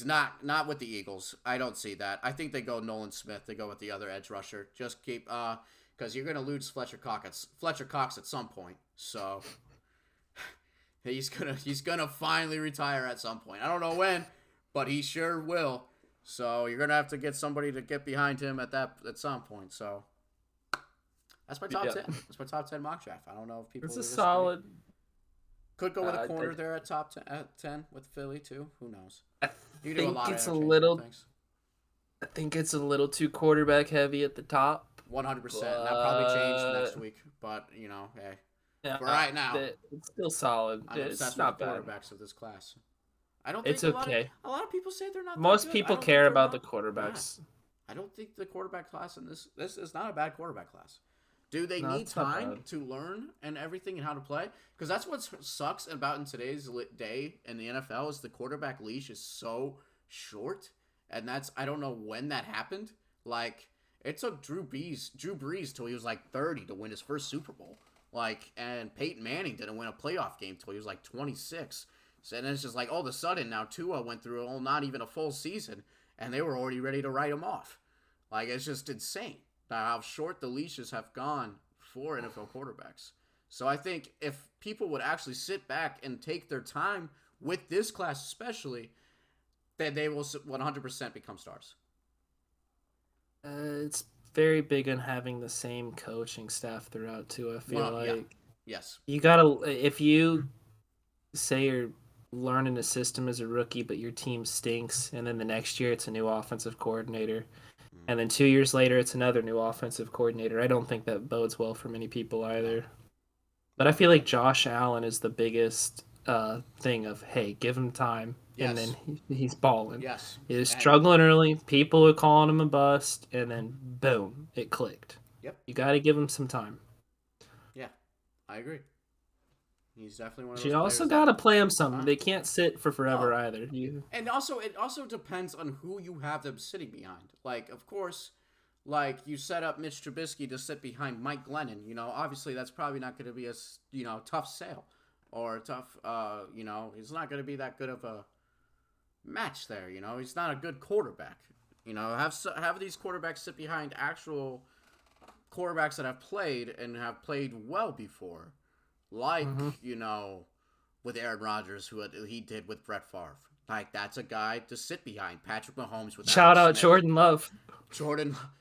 not with the Eagles. I don't see that. I think they go Nolan Smith. They go with the other edge rusher. Just keep because you're gonna lose Fletcher Cox at some point. So he's gonna finally retire at some point. I don't know when, but he sure will. So you're gonna have to get somebody to get behind him at some point. So. That's my top 10. That's my top 10 mock draft. I don't know if people.
It's a solid.
Could go with a corner there at top 10, at 10 with Philly too. Who knows?
I think it's a little. I think it's a little too quarterback heavy at the top.
100%. That probably changed next week, but hey.
Yeah,
for right now,
it's still solid.
It's not bad. Quarterbacks of this class. I don't think
it's okay.
A lot of people say they're not.
Most people care about the quarterbacks.
Bad. I don't think the quarterback class in this is not a bad quarterback class. Do they need time to learn and everything and how to play? Because that's what sucks about in today's day in the NFL is the quarterback leash is so short, and I don't know when that happened. Like it took Drew Brees till he was like 30 to win his first Super Bowl. Like, and Peyton Manning didn't win a playoff game till he was like 26. So and it's just like all of a sudden now Tua went through not even a full season, and they were already ready to write him off. Like it's just insane. How short the leashes have gone for NFL quarterbacks. So I think if people would actually sit back and take their time with this class especially, then they will 100% become stars.
It's very big on having the same coaching staff throughout too, I feel like. Yeah.
Yes.
You gotta, if you say you're learning a system as a rookie, but your team stinks, and then the next year it's a new offensive coordinator, and then 2 years later, it's another new offensive coordinator. I don't think that bodes well for many people either. But I feel like Josh Allen is the biggest thing of, hey, give him time. Yes. And then he's balling.
Yes.
He was struggling early. People were calling him a bust. And then, boom, it clicked.
Yep.
You got to give him some time.
Yeah, I agree. He's definitely one of those.
You also got to play him some. They can't sit for forever either.
And also, it also depends on who you have them sitting behind. Like, of course, like you set up Mitch Trubisky to sit behind Mike Glennon. Obviously that's probably not going to be a tough sale or tough. He's not going to be that good of a match there. He's not a good quarterback. Have these quarterbacks sit behind actual quarterbacks that have played and have played well before. Like, with Aaron Rodgers, who he did with Brett Favre. Like, that's a guy to sit behind. Patrick Mahomes with
Shout out Smith. Jordan Love.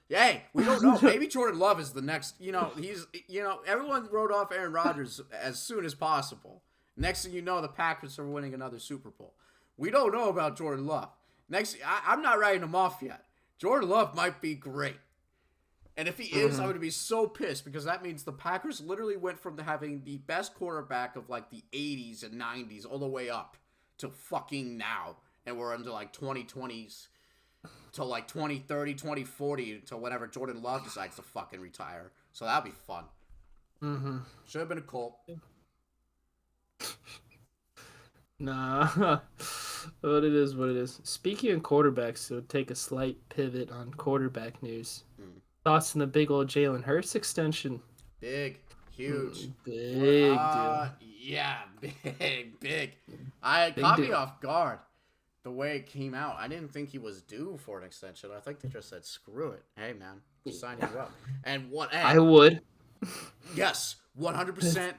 Hey, we don't know. Maybe Jordan Love is the next, everyone wrote off Aaron Rodgers as soon as possible. Next thing you know, the Packers are winning another Super Bowl. We don't know about Jordan Love. I'm not writing him off yet. Jordan Love might be great. And if he is, I'm going to be so pissed because that means the Packers literally went from having the best quarterback of like the 80s and 90s all the way up to fucking now. And we're into like 2020s to like 2030, 2040 to whenever Jordan Love decides to fucking retire. So that'll be fun.
Mm-hmm.
Should have been a Colt.
Nah. But it is what it is. Speaking of quarterbacks, so take a slight pivot on quarterback news. Thoughts on the big old Jalen Hurts extension?
Big. Huge.
Big deal.
Yeah, big. Caught me off guard the way it came out. I didn't think he was due for an extension. I think they just said, screw it. Hey, man, sign you up. And what?
I would.
Yes, 100%.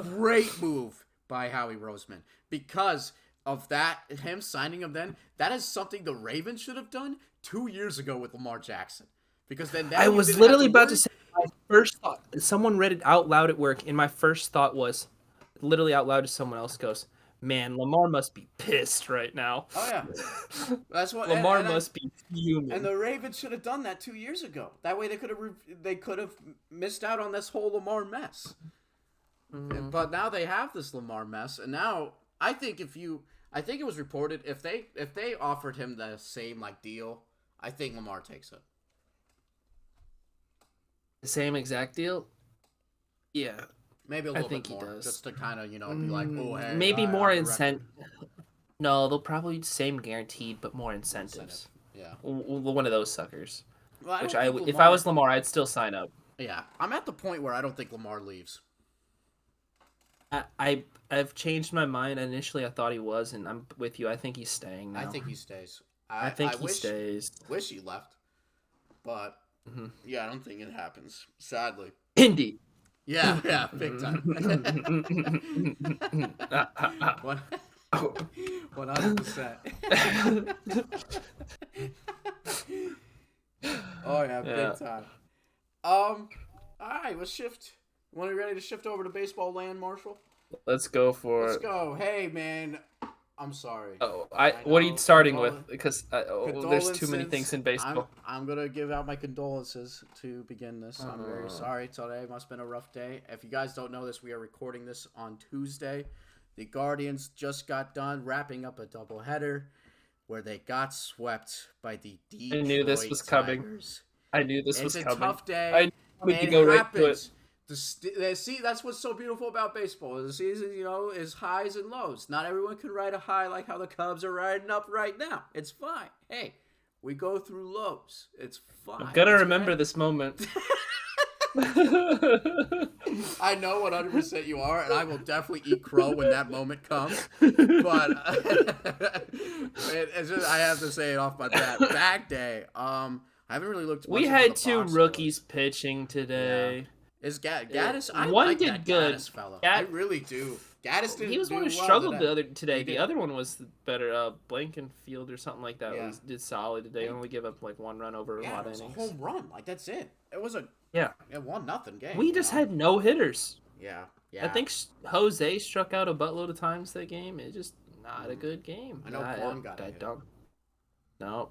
Great move by Howie Roseman. Because of that, him signing him then, that is something the Ravens should have done 2 years ago with Lamar Jackson. Because then
I was literally about to say, my first thought, someone read it out loud at work, and my first thought was, literally out loud to someone else goes, Man, Lamar must be pissed right now.
Oh yeah, that's what
Lamar must be
and
fuming.
the Ravens should have done that 2 years ago. That way they could have missed out on this whole Lamar mess. But now they have this Lamar mess, and now I think I think it was reported if they offered him the same like deal, I think Lamar takes it.
The same exact deal? Yeah,
Maybe a
I
little
think
bit
he
more,
does.
just to kind of be like, oh hey,
Maybe
I
more
have the record.
incentive. No, they'll probably same guaranteed, but more
Incentive.
incentives.
Yeah.
One of those suckers.
Well, I
Which
don't think
if I
Lamar.
was Lamar, I'd still sign up.
Yeah, I'm at the point where I don't think Lamar leaves.
I've changed my mind. Initially, I thought he was, and I'm with you. I think he's staying
I
now.
think he stays.
I think
I
he stays.
wish he left, but
Hmm.
yeah, I don't think it happens. Sadly.
Indy.
Yeah, big time. 100%. Oh yeah,
Yeah.
big time. All right, let's shift. Want to ready to shift over to baseball land, Marshall?
Let's go for
Let's
it.
go. Hey man, I'm sorry.
Oh,
I
what are you
know.
starting with? Because there's too many
Condolences.
things in baseball.
I'm gonna give out my condolences to begin this. I'm very sorry. Today must have been a rough day. If you guys don't know this, we are recording this on Tuesday. The Guardians just got done wrapping up a doubleheader where they got swept by the
I knew this was coming.
Tigers.
I knew this
It's
was
a
coming.
tough day.
I wanted to
It
go right to it.
happens. See, that's what's so beautiful about baseball. The season, is highs and lows. Not everyone can ride a high like how the Cubs are riding up right now. It's fine. Hey, we go through lows. It's fine.
I'm gonna
It's
remember
great.
this moment.
I know 100% you are, and I will definitely eat crow when that moment comes. But it's just, I have to say it off my bat. Back day. I haven't really looked.
We
Much
had
into the
two
box
rookies
scores.
pitching today.
Is Gaddis? I
One
like
did
that
good.
Gaddis fella. I
Gadd-
really do. Gaddis didn't
He was
do
one who
well
struggled
today.
today.
He
The
did.
other one was better. Blankenfield or something like that.
Yeah.
Did solid today. Only give up like one run over a
Yeah,
lot
it
of
was a
innings.
home run. Like that's it. It was a
Yeah,
1-0 game.
we just had no hitters.
Yeah.
I think Jose struck out a buttload of times that game. It's just not a good game.
I know Kwon got a
I
hit.
don't. No.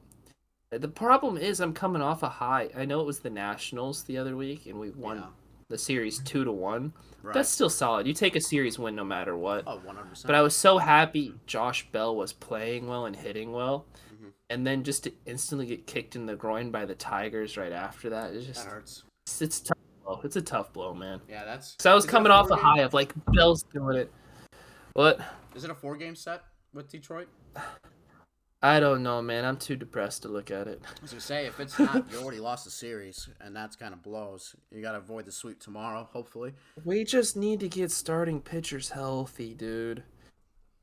The problem is I'm coming off a high. I know it was the Nationals the other week, and we won the series 2-1.
Right.
That's still solid. You take a series win no matter what.
Oh, 100%.
But I was so happy Josh Bell was playing well and hitting well.
Mm-hmm.
And then just to instantly get kicked in the groin by the Tigers right after that, it's just
That hurts.
it's a tough blow. It's a tough blow, man.
Yeah, that's.
So I was
Is it
coming off a
4-game?
high of like Bell's doing it. What?
Is it a 4-game set with Detroit?
I don't know, man. I'm too depressed to look at it.
I was gonna say if it's not, you already lost the series, and that's kind of blows. You gotta avoid the sweep tomorrow, hopefully.
We just need to get starting pitchers healthy, dude.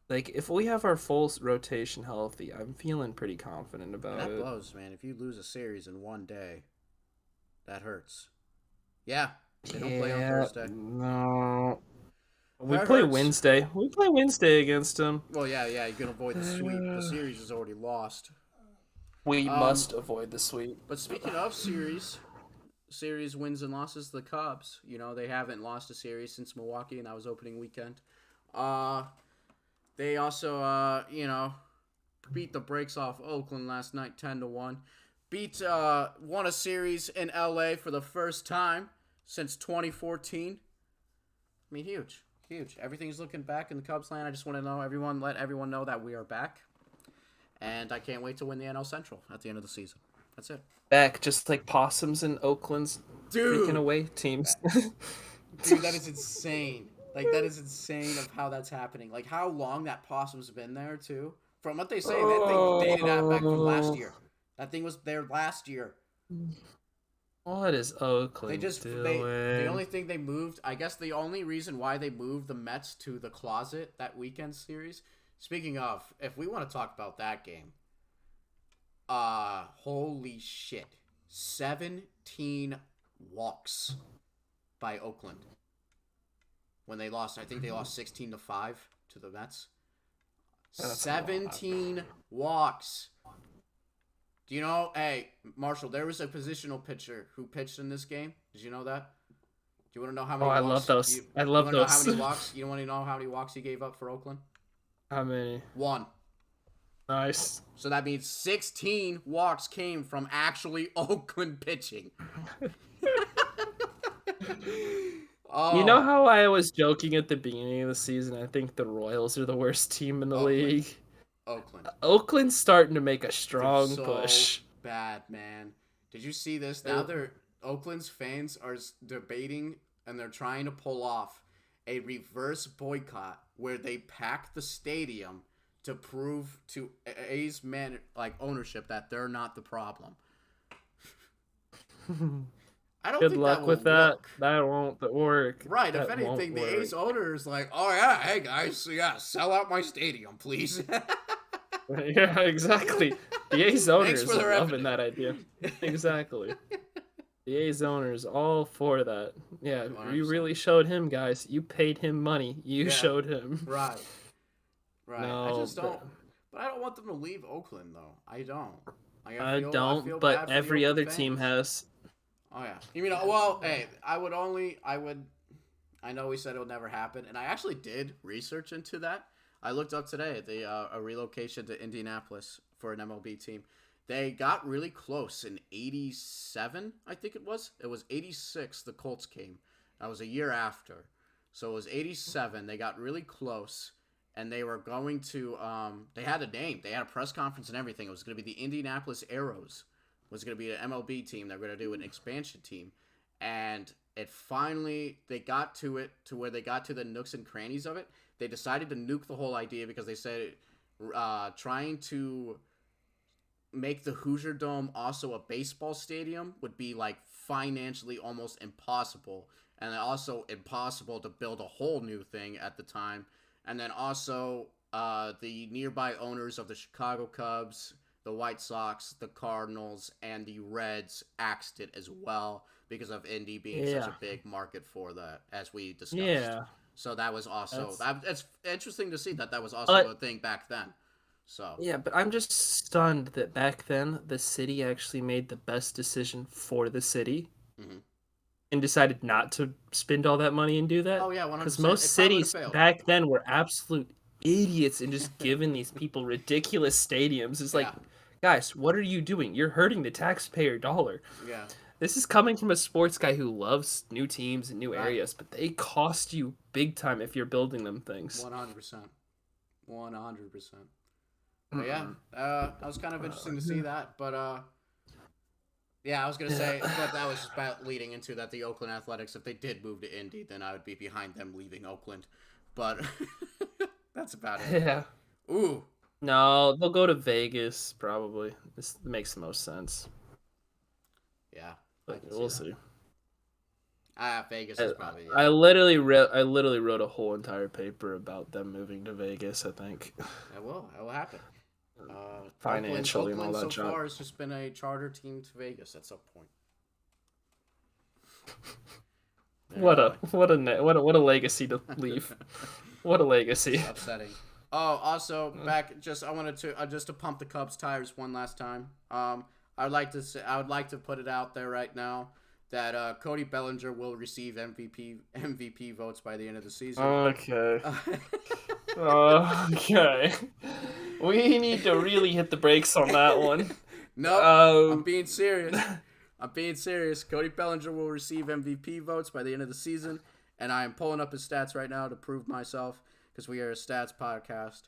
Like, if we have our full rotation healthy, I'm feeling pretty confident about
That
it.
blows, man. If you lose a series in one day, that hurts. Yeah, they don't play on Thursday.
No. We
That
play
hurts.
Wednesday. We play Wednesday against them.
Well, yeah, you can avoid the sweep. The series is already lost.
We must avoid the sweep.
But speaking of series wins and losses, the Cubs, they haven't lost a series since Milwaukee, and that was opening weekend. They also, beat the brakes off Oakland last night, 10-1. Won a series in LA for the first time since 2014. I mean, huge. Everything's looking back in the Cubs land. I just want to let everyone know that we are back. And I can't wait to win the NL Central at the end of the season. That's it.
Back just like possums in Oakland's freaking away teams.
Dude, that is insane. Like, that is insane of how that's happening. Like, how long that possum's been there, too. From what they say, that thing dated out back from last year. That thing was there last year.
What is Oakland
The
doing?
only thing they moved, I guess the only reason why they moved the Mets to the closet that weekend series. Speaking of, if we want to talk about that game, holy shit. 17 walks by Oakland. When they lost, I think they lost 16-5 to the Mets. 17 walks. Do you know, hey, Marshall, there was a positional pitcher who pitched in this game. Did you know that? Do you want to know how many walks?
I love those. I love
you want to know
those.
how many walks? You want to know how many walks he gave up for Oakland?
How many?
One.
Nice.
So that means 16 walks came from actually Oakland pitching.
You know
Oh,
how I was joking at the beginning of the season? I think the Royals are the worst team in the
Oakland.
league.
Oakland.
Oakland's starting to make a
They're
strong
so
push.
bad, man. Did you see this? Now
They're,
they're Oakland's fans are debating and they're trying to pull off a reverse boycott where they pack the stadium to prove to A's ownership that they're not the problem. I don't
Good
think that
luck
will
with that.
work.
That won't work.
Right, if
That won't
anything, the A's
work.
owner is like, oh yeah, hey guys, yeah, sell out my stadium, please.
Yeah, exactly. The A's
Thanks
owners
for the
are loving
revenue.
that idea. Exactly. The A's owners all for that. Yeah, you
100%.
really showed him, guys. You paid him money. You
Yeah,
showed him.
right, right. I
No,
just don't, but I don't want them to leave Oakland though. I don't. Like
I
I
don't.
feel
But
bad for the
every
Oakland
other team
fans.
has.
Oh yeah. You mean well, hey, I would. I know we said it would never happen, and I actually did research into that. I looked up today a relocation to Indianapolis for an MLB team. They got really close in '87, I think it was. It was '86. The Colts came. That was a year after, so it was '87. They got really close, and they were going to. They had a name. They had a press conference and everything. It was going to be the Indianapolis Arrows. It was going to be an MLB team. They're going to do an expansion team, and it finally they got to it to where they got to the nooks and crannies of it. They decided to nuke the whole idea because they said trying to make the Hoosier Dome also a baseball stadium would be like financially almost impossible, and also impossible to build a whole new thing at the time. And then also the nearby owners of the Chicago Cubs, the White Sox, the Cardinals, and the Reds axed it as well because of Indy being such
Yeah.
a big market for that, as we discussed.
Yeah.
So that was also
That's.
it's interesting to see that was also
But
a thing back then. So
yeah, but I'm just stunned that back then the city actually made the best decision for the city
mhm.
and decided not to spend all that money and do that.
Oh yeah, one hundred
Because
percent.
most
It probably would have
cities
failed.
back then were absolute idiots and just giving these people ridiculous stadiums. It's like,
Yeah,
guys, what are you doing? You're hurting the taxpayer dollar.
yeah,
This is coming from a sports guy who loves new teams and new
right.
areas, but they cost you big time if you're building them things.
100%. 100%. But yeah,
Mm-mm.
that was kind of interesting to see that. But yeah, I was gonna say, but that was just about leading into that the Oakland Athletics, if they did move to Indy, then I would be behind them leaving Oakland. But that's about it.
Yeah.
Ooh,
No, they'll go to Vegas probably. This makes the most sense.
yeah, I
But
can see
we'll
that.
see.
Vegas
I,
is probably
I
yeah.
literally wrote a whole entire paper about them moving to Vegas, I think.
It will. It will happen.
Financially and all
Oakland
that
so
junk.
far has just been a charter team to Vegas at some point. They're
What a legacy to leave. What a legacy.
upsetting. Oh, also back just I wanted to just to pump the Cubs tires one last time. I would like to put it out there right now that Cody Bellinger will receive MVP votes by the end of the season.
Okay. Okay. We need to really hit the brakes on that one.
Nope, I'm
Um,
being serious. I'm being serious. Cody Bellinger will receive MVP votes by the end of the season, and I am pulling up his stats right now to prove myself because we are a stats podcast.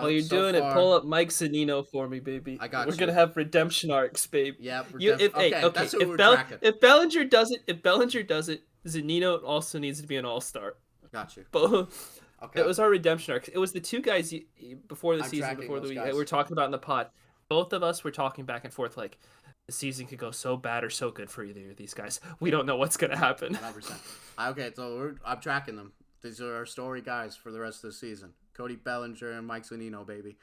while you're
So
doing it,
far,
pull up Mike Zanino for me, baby.
I got
We're gonna
you.
have redemption arcs, babe.
Yeah,
You
redemption.
if hey
Okay,
okay
that's who we're tracking.
if Bellinger does it, Zanino also needs to be an all star.
Got you.
Both. It
Okay,
was our redemption arc. It was the two guys before the
I'm
season,
tracking
before the
those
week
guys.
we're talking about in the pod. Both of us were talking back and forth like the season could go so bad or so good for either of these guys. We don't know what's gonna happen.
100%. Okay, so I'm tracking them. These are our story guys for the rest of the season. Cody Bellinger and Mike Zunino, baby.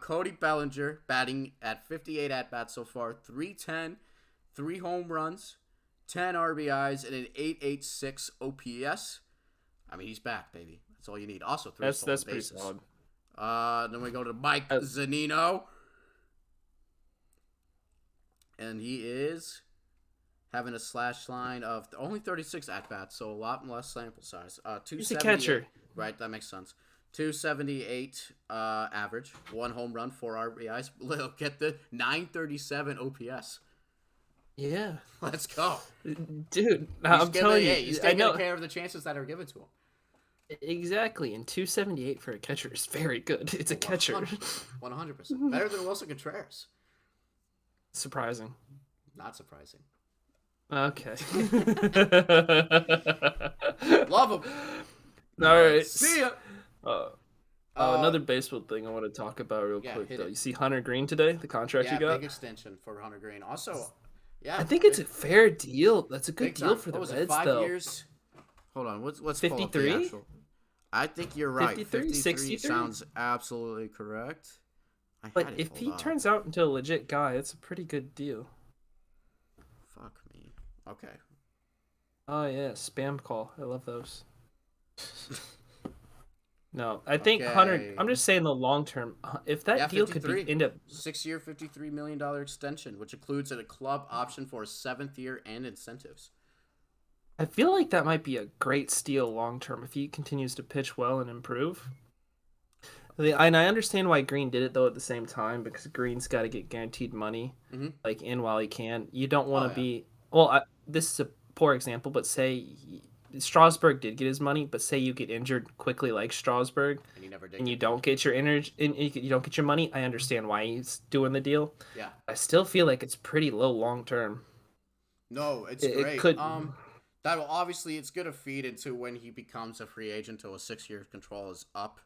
Cody Bellinger batting at 58 at bats so far, 310, 3 home runs, 10 RBIs, and an 886 OPS. I mean, he's back, baby. That's all you need. Also, 3 stolen
That's pretty
bases.
solid.
Then we go to Mike
Uh,
Zunino. And he is having a slash line of only 36 at bats, so a lot less sample size.
He's a
278.
catcher.
Right, that makes sense. 278 average, 1 home run, 4 RBIs. Get the 937 OPS.
Yeah.
Let's go.
Dude, I'm telling you,
he's
I
taking
know.
care of the chances that are given to him.
Exactly, and 278 for a catcher is very good. It's a catcher.
100%. Better than Wilson Contreras.
Surprising.
Not surprising.
Okay.
Love him.
All right.
See ya.
Another baseball thing I want to talk about real quick, though. You see Hunter Green today, the contract he got?
Big extension for Hunter Green. Also, yeah.
I think it's a fair deal. That's a good deal for the
Reds, 5
though.
years? Hold on. Let's
53?
I think you're right.
53? 63?
Sounds absolutely correct.
But if he turns out into a legit guy, it's a pretty good deal.
Fuck me. Okay.
Oh, yeah. Spam call. I love those. No, I think Hunter. I'm just saying the long term. If that deal could end up
6-year, $53 million extension, which includes a club option for a 7th year and incentives.
I feel like that might be a great steal long term if he continues to pitch well and improve. And I understand why Green did it though at the same time, because Green's got to get guaranteed money, like in while he can. You don't want to be. Well, this is a poor example, but say Strasburg did get his money, but say you get injured quickly like Strasburg,
and, you never did
and you don't get your energy, you don't get your money. I understand why he's doing the deal.
Yeah,
I still feel like it's pretty low long term.
No, it's great. It could, that will obviously it's gonna feed into when he becomes a free agent until a 6-year control is up.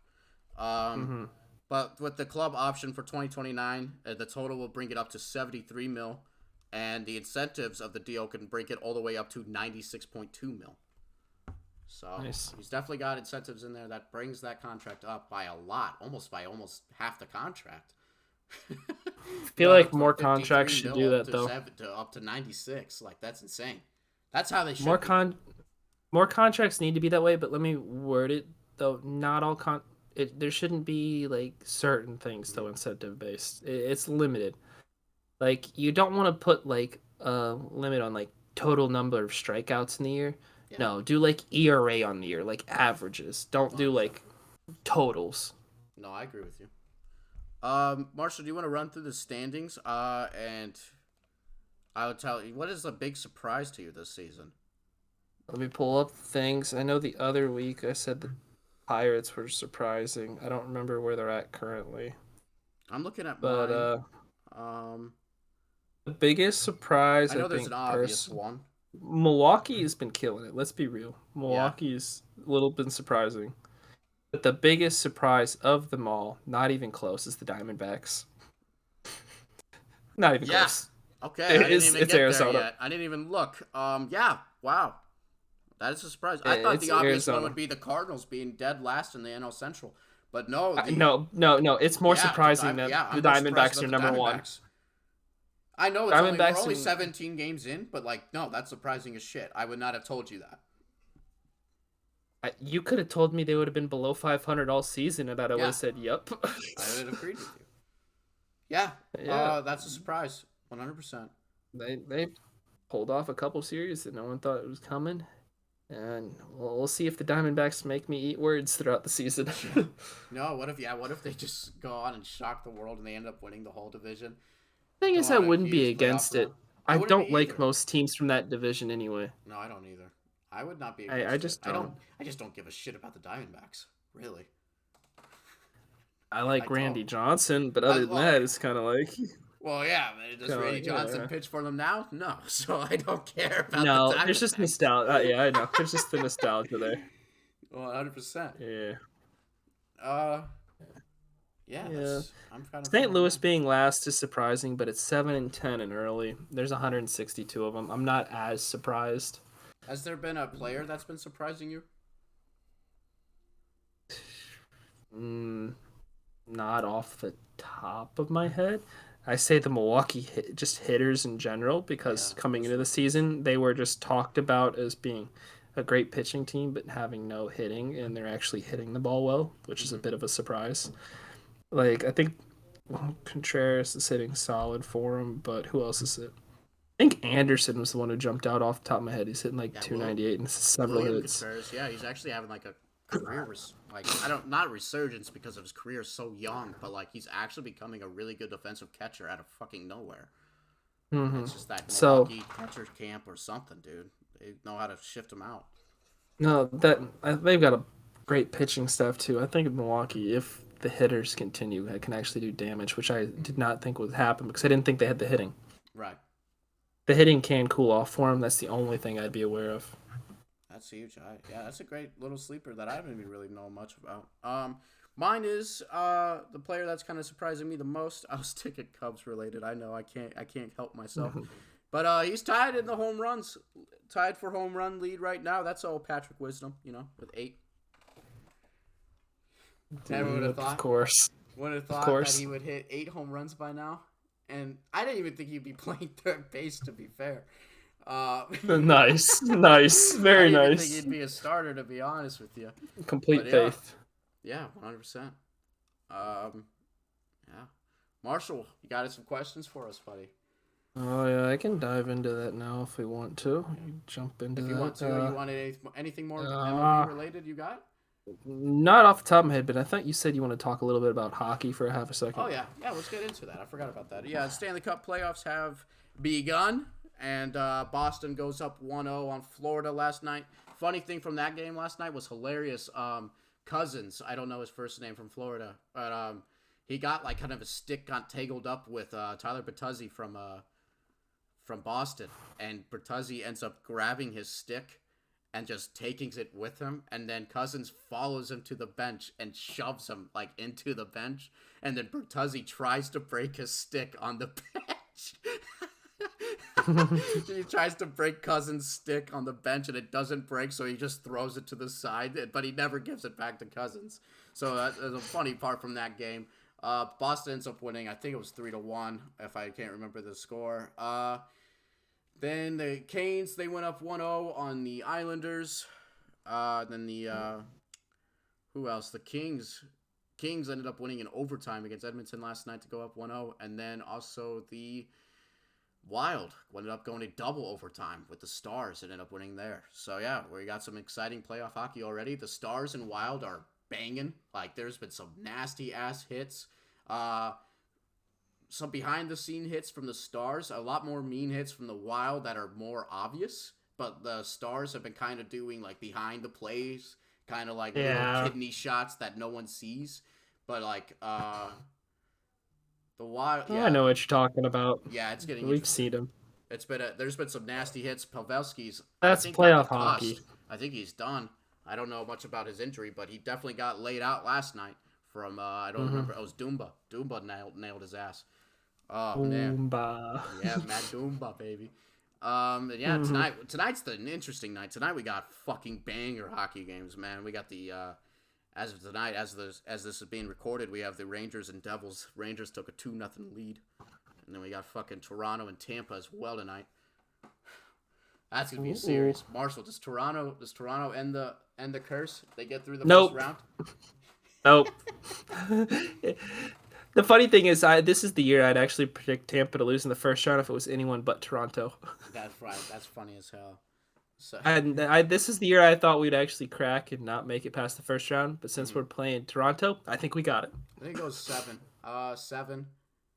But with the club option for 2029, the total will bring it up to 73 mil, and the incentives of the deal can bring it all the way up to 96.2 mil. So nice. He's definitely got incentives in there that brings that contract up by a lot, almost half the contract.
I feel like more contracts should do that though.
Up to 96, like that's insane. That's how they should.
More contracts need to be that way, but let me word it though. Not all there shouldn't be like certain things though incentive based. It's limited. Like you don't want to put like a limit on like total number of strikeouts in the year. Yeah. No, do like ERA on the year, like averages. Don't do like totals.
No, I agree with you. Marshall, do you want to run through the standings? And I would tell you, what is a big surprise to you this season?
Let me pull up things. I know the other week I said the Pirates were surprising. I don't remember where they're at currently.
I'm looking at
mine. The biggest surprise, I know
there's an obvious one.
Milwaukee has been killing it. Let's be real. Milwaukee's a little bit surprising. But the biggest surprise of them all, not even close, is the Diamondbacks. Not even close.
Okay, it's Arizona. There yet. I didn't even look. Wow. That is a surprise. I thought the obvious one would be the Cardinals being dead last in the NL Central. But no.
No. It's more surprising that the Diamondbacks are number one.
I know we're only 17 games in, but no, that's surprising as shit. I would not have told you that.
You could have told me they would have been below 500 all season, and I would have said, "Yep."
I would have agreed with you. Yeah. That's a surprise, 100%.
They pulled off a couple series that no one thought it was coming, and we'll see if the Diamondbacks make me eat words throughout the season.
No, what if they just go on and shock the world and they end up winning the whole division?
Thing is, I wouldn't be against it. I don't like most teams from that division anyway.
No, I don't either. I would not be against
I just don't.
I just don't give a shit about the Diamondbacks, really.
I like Randy Johnson, but other than that, it's kind of like.
Well, yeah, does Randy Johnson pitch for them now? No, so I don't care about.
No, the there's just nostalgia. Yeah, I know. There's just the nostalgia there.
100%.
Yeah.
Yeah. I'm kind of.
St. Louis being last is surprising, but it's 7-10 and early. There's 162 of them. I'm not as surprised.
Has there been a player that's been surprising you?
Not off the top of my head. I say the Milwaukee just hitters in general, because coming into the season, they were just talked about as being a great pitching team, but having no hitting, and they're actually hitting the ball well, which is a bit of a surprise. I think Contreras is hitting solid for him, but who else is it? I think Anderson was the one who jumped out off the top of my head. He's hitting 298 and several hits.
Contreras, he's actually having a career Like I don't not resurgence because of his career so young, but like he's actually becoming a really good defensive catcher out of fucking nowhere.
Mm-hmm.
It's just that
So
Milwaukee catcher camp or something, dude. They know how to shift him out.
no, they've got a great pitching staff too. I think in Milwaukee, if the hitters continue, it can actually do damage, which I did not think would happen because I didn't think they had the hitting.
Right.
The hitting can cool off for them. That's the only thing I'd be aware of.
That's huge. Yeah, that's a great little sleeper that I haven't even really know much about. Mine is the player that's kind of surprising me the most. I was taking Cubs related. I know I can't help myself, but he's tied in the home runs, tied for home run lead right now. That's all Patrick Wisdom, with 8. Never would have thought.
Of course.
Would have thought that he would hit 8 home runs by now, and I didn't even think he'd be playing third base. To be fair.
Nice, very
I didn't
nice.
think he'd be a starter, to be honest with you.
Complete faith.
Yeah, 100%. Yeah. Marshall, you got some questions for us, buddy?
Oh yeah, I can dive into that now if we want to. Jump into that.
If you want to, you wanted anything more MLB related? You got?
Not off the top of my head, but I thought you said you want to talk a little bit about hockey for a half a second.
Oh yeah, let's get into that. I forgot about that. Yeah, Stanley Cup playoffs have begun. And Boston goes up 1-0 on Florida last night. Funny thing from that game last night was hilarious. Cousins, I don't know his first name from Florida, but he got like kind of a stick got tangled up with Tyler Bertuzzi from Boston, and Bertuzzi ends up grabbing his stick and just taking it with him, and then Cousins follows him to the bench and shoves him like into the bench, and then Bertuzzi tries to break his stick on the bench. He tries to break Cousins' stick on the bench and it doesn't break, so he just throws it to the side, but he never gives it back to Cousins. So that's a funny part from that game. Boston ends up winning. I think it was 3-1, if I can't remember the score. Then the Canes, they went up 1-0 on the Islanders. Then who else? The Kings. Kings ended up winning in overtime against Edmonton last night to go up 1-0. And then also the Wild ended up going to double overtime with the Stars and ended up winning there. So yeah, we got some exciting playoff hockey already. The Stars and Wild are banging. Like there's been some nasty ass hits. Some behind the scene hits from the Stars. A lot more mean hits from the Wild that are more obvious. But the Stars have been kind of doing like behind the plays, kind of like little kidney shots that no one sees. But like the Wild,
I know what you're talking about.
Yeah, it's getting.
We've seen him.
It's been there's been some nasty hits. Pavelski's.
That's playoff hockey.
I think he's done. I don't know much about his injury, but he definitely got laid out last night from I don't remember. It was Dumba. Dumba nailed his ass. Oh man. Yeah, Matt Dumba, baby. And yeah, tonight's the interesting night. Tonight we got fucking banger hockey games, man. We got the as of tonight, as this is being recorded, we have the Rangers and Devils. Rangers took a 2-0 lead. And then we got fucking Toronto and Tampa as well tonight. That's gonna be a series. Marshall, does Toronto end the curse? They get through the first round?
Nope. The funny thing is, this is the year I'd actually predict Tampa to lose in the first round if it was anyone but Toronto.
That's right. That's funny as hell. So.
And this is the year I thought we'd actually crack and not make it past the first round. But since we're playing Toronto, I think we got it.
I think it goes 7. 7.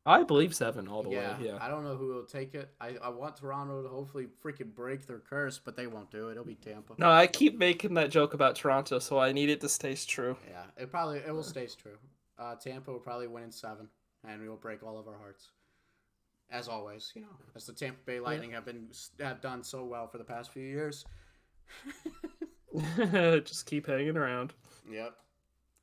I believe 7 all the way. Yeah.
I don't know who will take it. I want Toronto to hopefully freaking break their curse, but they won't do it. It'll be Tampa.
No, I keep making that joke about Toronto, so I need it to stay true.
Yeah, it will stay true. Tampa will probably win in 7, and we will break all of our hearts. As always, as the Tampa Bay Lightning have done so well for the past few years.
Just keep hanging around.
Yep.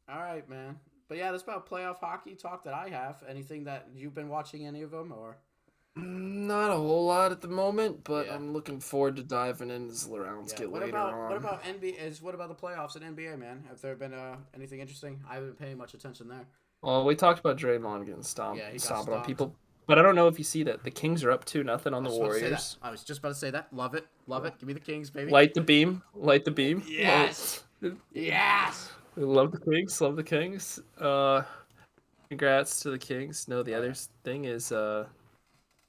All right, man. But yeah, that's about playoff hockey talk that I have. Anything that you've been watching, any of them, or?
Not a whole lot at the moment, but I'm looking forward to diving in as the rounds get later on.
What about NBA? What about the playoffs in NBA, man? Have there been anything interesting? I haven't been paying much attention there.
Well, we talked about Draymond getting stomped on people. But I don't know if you see that. The Kings are up 2-0 on the Warriors.
I was just about to say that. Love it. Give me the Kings, baby.
Light the beam.
Yes. Yes.
Love the Kings. Congrats to the Kings. No, the other thing is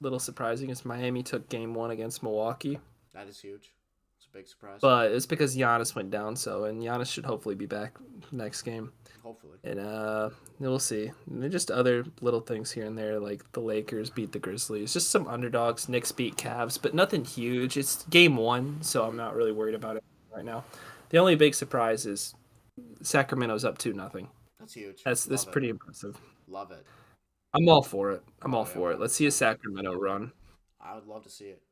little surprising is Miami took game 1 against Milwaukee.
That is huge. It's a big surprise.
but it's because Giannis went down. And Giannis should hopefully be back next game.
Hopefully.
And we'll see. And they're just other little things here and there, like the Lakers beat the Grizzlies. Just some underdogs. Knicks beat Cavs, but nothing huge. It's game one, so I'm not really worried about it right now. The only big surprise is Sacramento's up 2-0.
That's huge.
That's
Love it.
pretty impressive.
Love it.
I'm all for it. I'm all
Oh yeah,
for it. Let's see a
100%.
Sacramento run.
I would love to see it.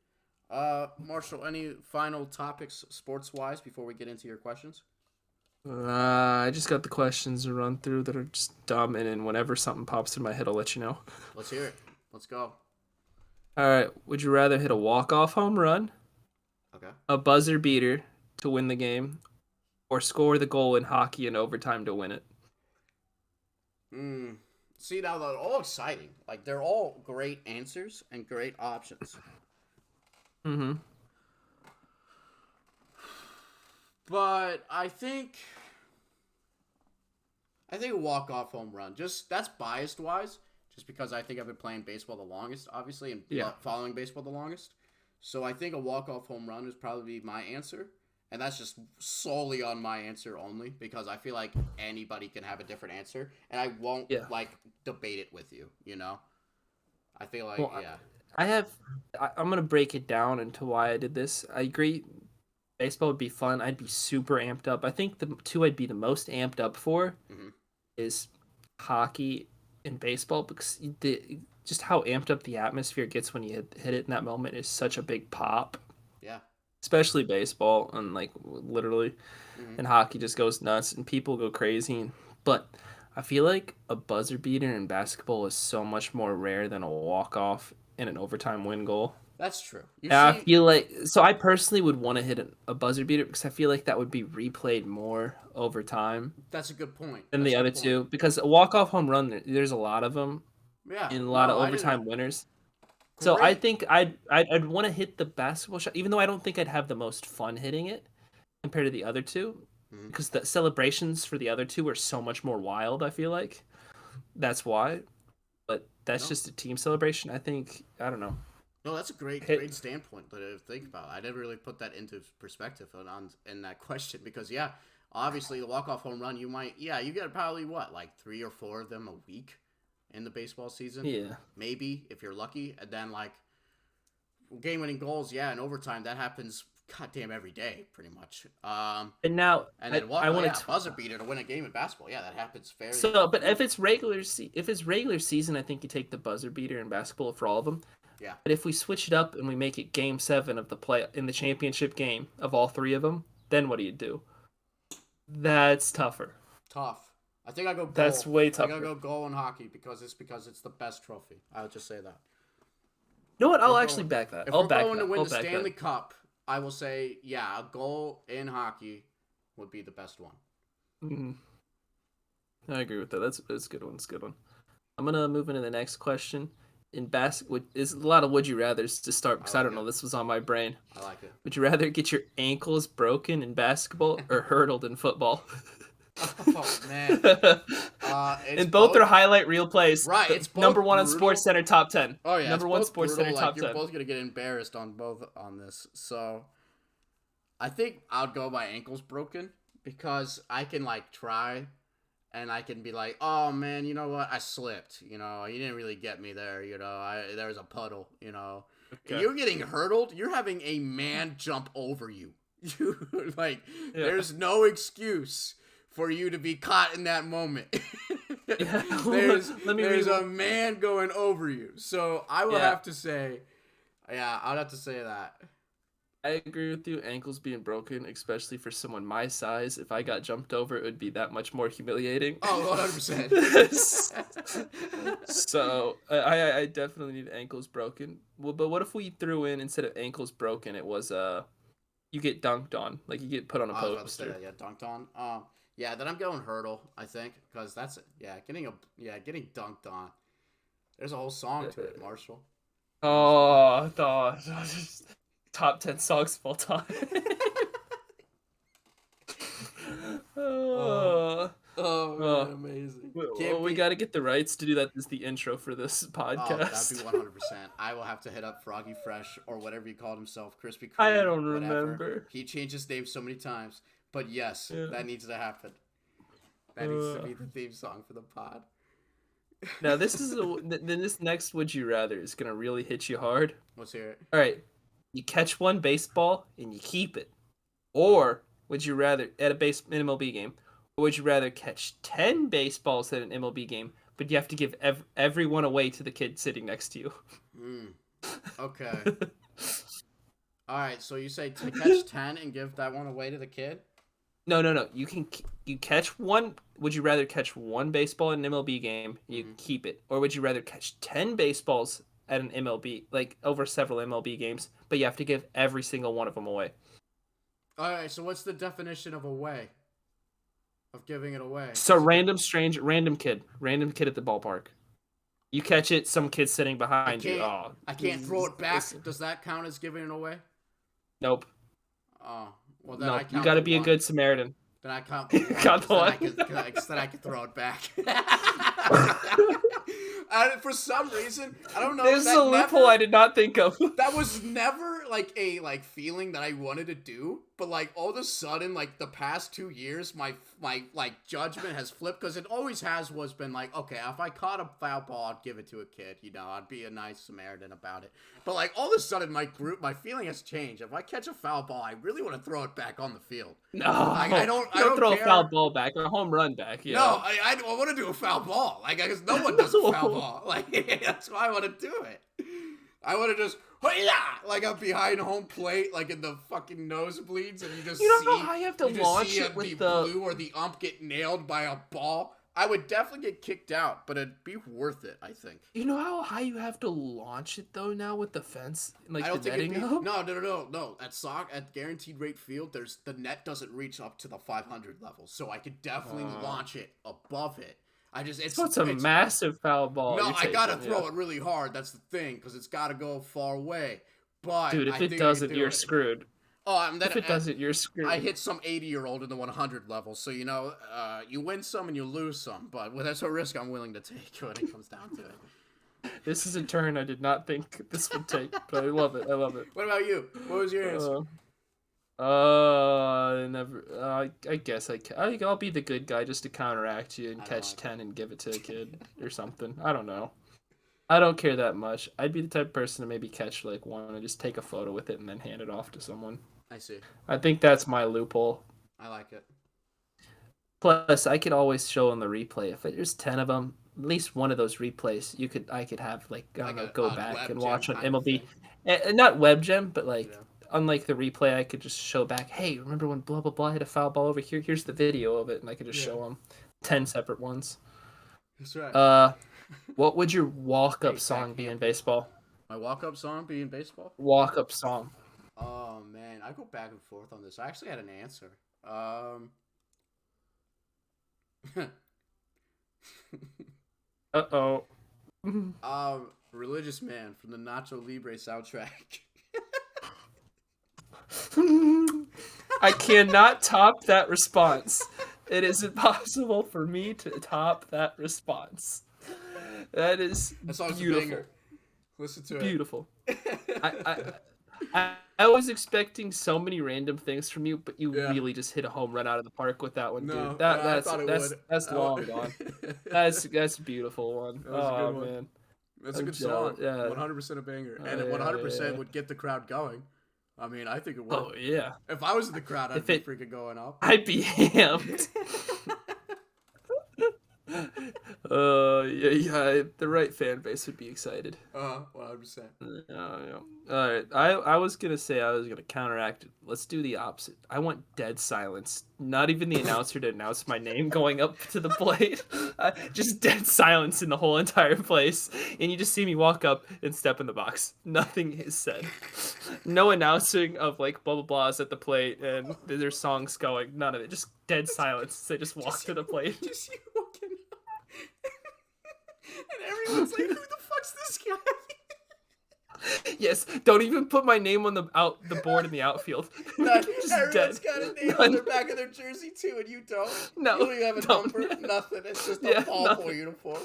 Marshall, any final topics sports wise before we get into your questions?
I just got the questions to run through that are just dumb, and then whenever something pops in my head, I'll let you know.
Let's hear it. Let's go.
All right. Would you rather hit a walk-off home run,
Okay.
a buzzer beater to win the game, or score the goal in hockey in overtime to win it?
See, now they're all exciting. Like, they're all great answers and great options.
Mm-hmm.
But I think a walk-off home run. Just that's biased wise, just because I think I've been playing baseball the longest, obviously, and following baseball the longest. So I think a walk-off home run is probably my answer. And that's just solely on my answer only, because I feel like anybody can have a different answer, and I won't debate it with you. You know, I feel like
I'm gonna break it down into why I did this. I agree, baseball would be fun. I'd be super amped up. I think the two I'd be the most amped up for is hockey and baseball, because just how amped up the atmosphere gets when you hit it in that moment is such a big pop.
Yeah.
Especially baseball, and like literally, and hockey just goes nuts and people go crazy. But I feel like a buzzer beater in basketball is so much more rare than a walk off and an overtime win goal.
That's true.
I feel like, so I personally would want to hit a buzzer beater because I feel like that would be replayed more over time.
That's a good point.
Than the other two, because a walk off home run, there's a lot of them.
Yeah.
And a lot of overtime winners. So I think I'd want to hit the basketball shot, even though I don't think I'd have the most fun hitting it compared to the other two, because the celebrations for the other two are so much more wild. I feel like that's why, but that's just a team celebration. I think, I don't know.
No, that's a great standpoint to think about. I never really put that into perspective in that question, because obviously the walk off home run, you get probably like 3 or 4 of them a week in the baseball season.
Yeah.
Maybe, if you're lucky. And then, like, game-winning goals, in overtime, that happens goddamn every day, pretty much.
And now,
buzzer beater to win a game in basketball. Yeah, that happens fairly.
So, but if it's regular season, I think you take the buzzer beater in basketball for all of them.
Yeah.
But if we switch it up and we make it game 7 of in the championship game of all 3 of them, then what do? That's tougher.
Tough. I think I go goal.
That's way tougher.
I go goal in hockey because it's the best trophy. I would just say that.
You know what? I'll actually back that.
If we're going to win the Stanley Cup, I will say, a goal in hockey would be the best one.
Mm-hmm. I agree with that. That's a good one. It's a good one. I'm gonna move into the next question. In basketball, is a lot of would you rather's to start, because I don't know. This was on my brain.
I like it.
Would you rather get your ankles broken in basketball or hurdled in football?
Oh man!
And both are highlight reel plays.
Right, it's both
number 1 on
brutal.
Sports Center top 10.
Oh yeah,
number 1 Sports Center top 10.
You're both gonna get embarrassed on both on this. So, I think I'd go my ankles broken, because I can like try, and I can be like, oh man, you know what? I slipped. You know, you didn't really get me there. You know, there was a puddle. You know, okay. You're getting hurdled. You're having a man jump over you. There's no excuse for you to be caught in that moment. There's a man going over you. So I would have to say, I'd have to say that.
I agree with you. Ankles being broken, especially for someone my size, if I got jumped over, it would be that much more humiliating.
Oh, 100%.
So I definitely need ankles broken. Well, but what if we threw in, instead of ankles broken, it was you get dunked on, like you get put on a poster.
I was about to say that, dunked on. Then I'm going hurdle, I think, because that's getting dunked on. There's a whole song to it, Marshall.
Oh, top 10 songs of all time.
Oh
Oh,
man, amazing.
well,
Can't
we
be.
got to get the rights to do that as the intro for this
Oh, that'd be
podcast.
100%. I will have to hit up Froggy Fresh or whatever he called himself, Krispy
I
Kreme,
don't
whatever.
remember.
He changed his name so many times. But yes,
Yeah.
that needs to happen. That needs to
Uh,
be the theme song for the pod.
Now then this next would you rather is gonna really hit you hard.
Let's hear it.
All right, you catch one baseball and you keep it,
Uh,
or would you rather at an MLB game, or would you rather catch 10 baseballs at an MLB game, but you have to give every one away to the kid sitting next to you?
okay. All right, so you say to catch 10 and give that one away to the kid?
No. You catch one. Would you rather catch one baseball at an MLB game? You keep it, or would you rather catch 10 baseballs at an MLB, like over several MLB games, but you have to give every single one of them away?
All right, so what's the definition of away? Of giving it away?
So random kid at the ballpark. You catch it, some kid sitting behind you. Oh,
I can't throw it back.
listen.
Does that count as giving it away?
Nope.
Oh, well then
No,
I count
you got to
the
be a
one.
good Samaritan.
Then I count the one.
Count the one.
Then I can throw it back. For some reason, I don't know.
There's a loophole I did not think of.
That was never like a feeling that I wanted to do, but like all of a sudden, like the past 2 years, my like judgment has flipped because it always was been like, okay, if I caught a foul ball, I'd give it to a kid, I'd be a nice Samaritan about it. But like all of a sudden, my feeling has changed. If I catch a foul ball, I really want to throw it back on the field.
No,
I don't
throw
care.
a foul ball back, a home run back. Yeah.
No, I want to do a foul ball. Like, because no one does a foul ball. Like, that's why I want to do it. I want to just, like, I'm behind home plate, like in the fucking nosebleeds, and you just
don't know how you have to launch it with the
blue or the ump get nailed by a ball. I would definitely get kicked out, but it'd be worth it, I think.
You know how high you have to launch it though now with the fence, like
I don't
the
think
netting
it'd be,
up?
no. At guaranteed rate field, the net doesn't reach up to the 500 level, so I could definitely launch it above it.
It's a massive foul ball.
No, I gotta throw it really hard. That's the thing, because it's gotta go far away. But
dude, if it doesn't, you're screwed.
Oh,
if it doesn't, you're screwed.
I hit some 80-year-old in the 100 level, so you win some and you lose some. But that's a risk I'm willing to take when it comes down to it.
This is a turn I did not think this would take, but I love it.
What about you? What was your answer?
I guess I'll be the good guy just to counteract you and catch 10 and give it to a kid or something. I don't know. I don't care that much. I'd be the type of person to maybe catch like one and just take a photo with it and then hand it off to someone.
I see.
I think that's my loophole.
I like it.
Plus, I could always show on the replay if there's 10 of them. At least one of those replays, I could have like go back and watch on MLB, not web gem, but like. Yeah. Unlike the replay, I could just show back, hey, remember when blah, blah, blah hit a foul ball over here? Here's the video of it, and I could just show them 10 separate ones.
That's right.
What would your walk-up song be in baseball?
My walk-up song be in baseball?
Walk-up song.
Oh, man. I go back and forth on this. I actually had an answer.
Uh-oh.
Religious Man from the Nacho Libre soundtrack.
I cannot top that response. It is impossible for me to top that response. That is beautiful.
Listen to
beautiful. I was expecting so many random things from you, but you really just hit a home run out of the park with that one, dude. That's long gone. That's a beautiful one.
That was a good one. Man. That's a good song. Yeah. 100% a banger. And it 100% would get the crowd going. I mean, I think it would.
Oh, yeah.
If I was in the crowd, I'd be freaking going up.
I'd be amped. Yeah, the right fan base would be excited.
100%.
Yeah. All right, I was gonna say I was gonna counteract it. Let's do the opposite. I want dead silence. Not even the announcer to announce my name going up to the plate. Just dead silence in the whole entire place, and you just see me walk up and step in the box. Nothing is said. No announcing of like blah blah blahs at the plate and there's songs going. None of it. Just dead silence. They just walk to the plate.
Just you walking up. And everyone's like, who the fuck's this guy?
Yes, don't even put my name on the board in the outfield. Just
Everyone's
dead.
got a name on their back of their jersey too, and you don't.
No,
You don't even have a
don't.
number. Nothing. It's just a
Yeah,
Paul
nothing.
uniform.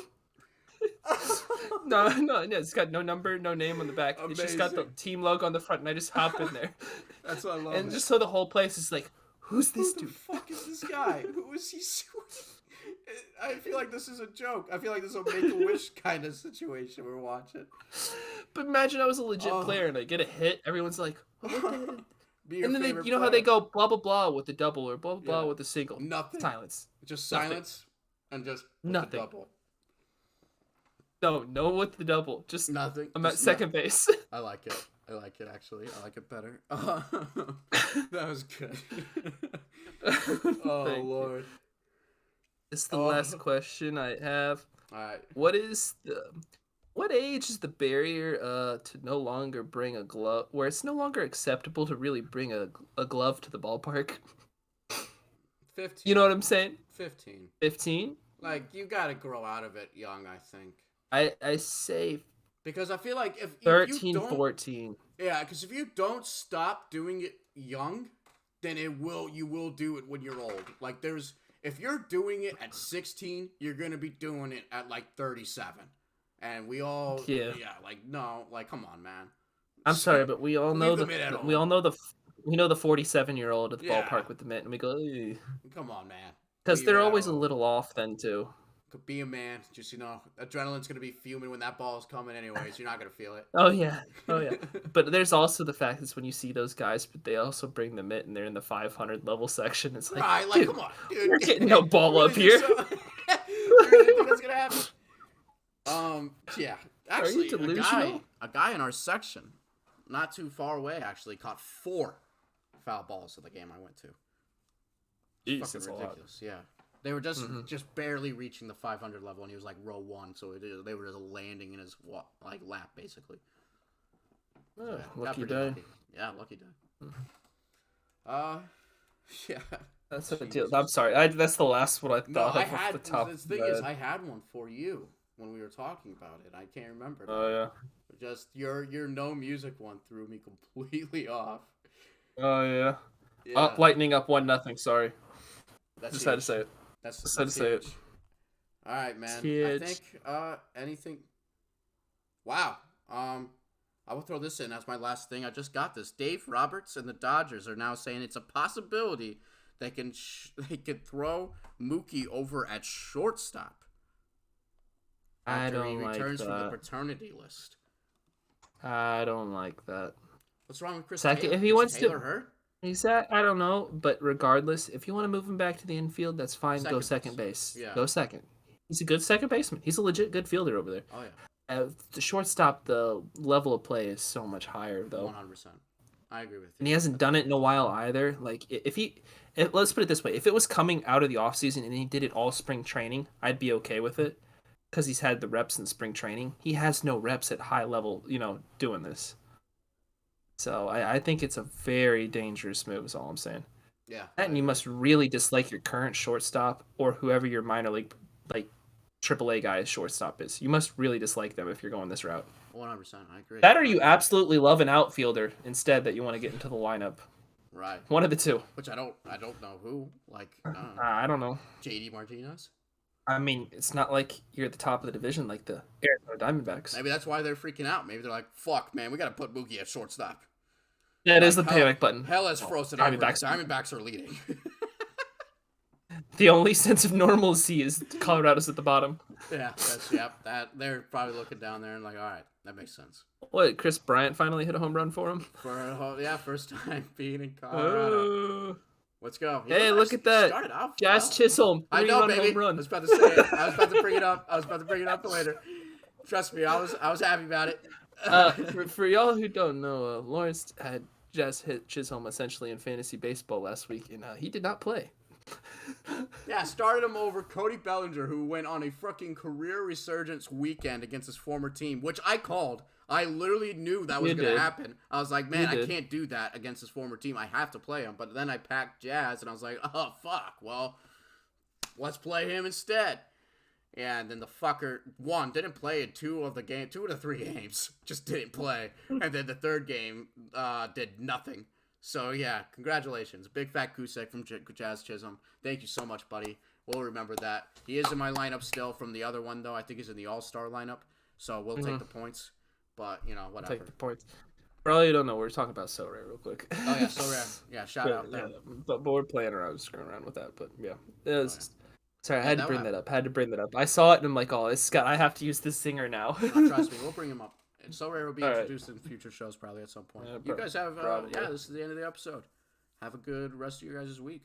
No, it's got no number, no name on the back. It's just got the
Amazing.
team logo on the front, and I just hop in there.
That's what I love.
And just so the whole place is like, who's this
Who the
dude?
fuck is this guy? Who is he suing? I feel like this is a joke. I feel like this is a Make-A-Wish kind of situation we're watching.
But imagine I was a legit player and I get a hit. Everyone's like, what the hell? And then
favorite
you know how they go blah blah blah with the double or blah blah blah with the single.
Nothing.
Silence.
Just silence and just
nothing.
The double.
No with the double. Just
nothing.
I'm at second base.
I like it. I like it actually. I like it better. That was good. Oh Lord.
This is the last question I have.
All right. What
age is the barrier to no longer bring a glove, where it's no longer acceptable to really bring a glove to the ballpark?
15.
You know what I'm saying?
15.
15?
Like, you got to grow out of it young, I think.
I say
because I feel like if
13,
you don't,
14.
Yeah, because if you don't stop doing it young, then you will do it when you're old. Like, if you're doing it at 16, you're going to be doing it at like 37. And we all, come on, man.
I'm sorry, but we all know the 47-year-old at the ballpark with the mitt, and we go, ugh.
Come on, man.
Because they're always a little off then too.
Could be a man. Just, adrenaline's going to be fuming when that ball's coming anyways. You're not going to feel it.
Oh, yeah. But there's also the fact that when you see those guys, but they also bring the mitt and they're in the 500 level section. It's like,
right,
dude,
come on, dude.
You're getting no ball up here.
You really think that's going to happen? Yeah. Actually,
are you delusional?
a guy in our section, not too far away, actually, caught 4 foul balls at the game I went to.
Jeez,
fucking ridiculous. Yeah. They were just barely reaching the 500 level, and he was like row 1, so they were just landing in his lap, basically.
Oh, yeah, lucky day.
Lucky. Yeah, lucky day. Yeah.
That's a deal. I'm sorry. That's the last one I thought of off the top.
The thing is, I had one for you when we were talking about it. I can't remember.
Oh, yeah.
Just your no music one threw me completely off.
Oh, yeah. Lightning up 1-0. Sorry.
Just
had to say it.
That's
had to say it.
All right, man.
Huge.
I think anything. Wow. I will throw this in as my last thing. I just got this. Dave Roberts and the Dodgers are now saying it's a possibility they can throw Mookie over at shortstop after he returns from the paternity list.
I don't like that.
What's wrong with Chris
Second,
Taylor?
if he wants
Taylor
to
hurt?
I don't know, but regardless, if you want to move him back to the infield, that's fine. Go second base.
Yeah.
Go second. He's a good second baseman. He's a legit good fielder over there.
Oh yeah.
The shortstop, the level of play is so much higher, though.
100%. I agree with you.
And he hasn't done it in a while either. Like let's put it this way: if it was coming out of the offseason and he did it all spring training, I'd be okay with it, because he's had the reps in spring training. He has no reps at high level, doing this. So I think it's a very dangerous move, is all I'm saying.
Yeah.
And you must really dislike your current shortstop or whoever your minor league, AAA guy's shortstop is. You must really dislike them if you're going this route.
100%. I agree.
That or you absolutely love an outfielder instead that you want to get into the lineup.
Right.
One of the two.
Which I don't know who.
I don't know.
JD Martinez?
I mean, it's not like you're at the top of the division like the Arizona Diamondbacks.
Maybe that's why they're freaking out. Maybe they're like, fuck, man, we got to put Mookie at shortstop.
That is the panic button.
Hell has frozen over. Diamondbacks are leading.
The only sense of normalcy is Colorado's at the bottom.
Yeah, that they're probably looking down there and like, all right, that makes sense.
What, Chris Bryant finally hit a home run for him?
First time being in Colorado. Let's go.
Hey, look at that. Jazz Chisholm.
I know, baby.
Home run.
I was about to say it. I was about to bring it up for later. Trust me, I was happy about it.
For y'all who don't know, Lawrence had just hit Chisholm essentially in fantasy baseball last week, and he did not play.
Yeah, started him over Cody Bellinger, who went on a fucking career resurgence weekend against his former team, which I called. I literally knew that was going to happen. I was like, man, I can't do that against his former team. I have to play him. But then I packed Jazz, and I was like, oh, fuck. Well, let's play him instead. Yeah, and then the fucker didn't play in two of the 3 games, just didn't play, and then the third game did nothing. So yeah, congratulations, big fat Kusek from Jazz Chisholm. Thank you so much, buddy. We'll remember that. He is in my lineup still from the other one though. I think he's in the All Star lineup, so we'll take the points. But whatever.
Take the points. For all you don't know, we're talking about So Rare real quick.
Oh yeah, so rare. Yeah, shout out them.
But we're playing around, screwing around with that. But yeah, it was. Sorry, I
Yeah,
had to bring that up. I saw it and I'm like, oh, Scott, I have to use this singer now.
Trust me, we'll bring him up. And So Rare will be introduced in future shows probably at some point. You guys have, this is the end of the episode. Have a good rest of your guys' week.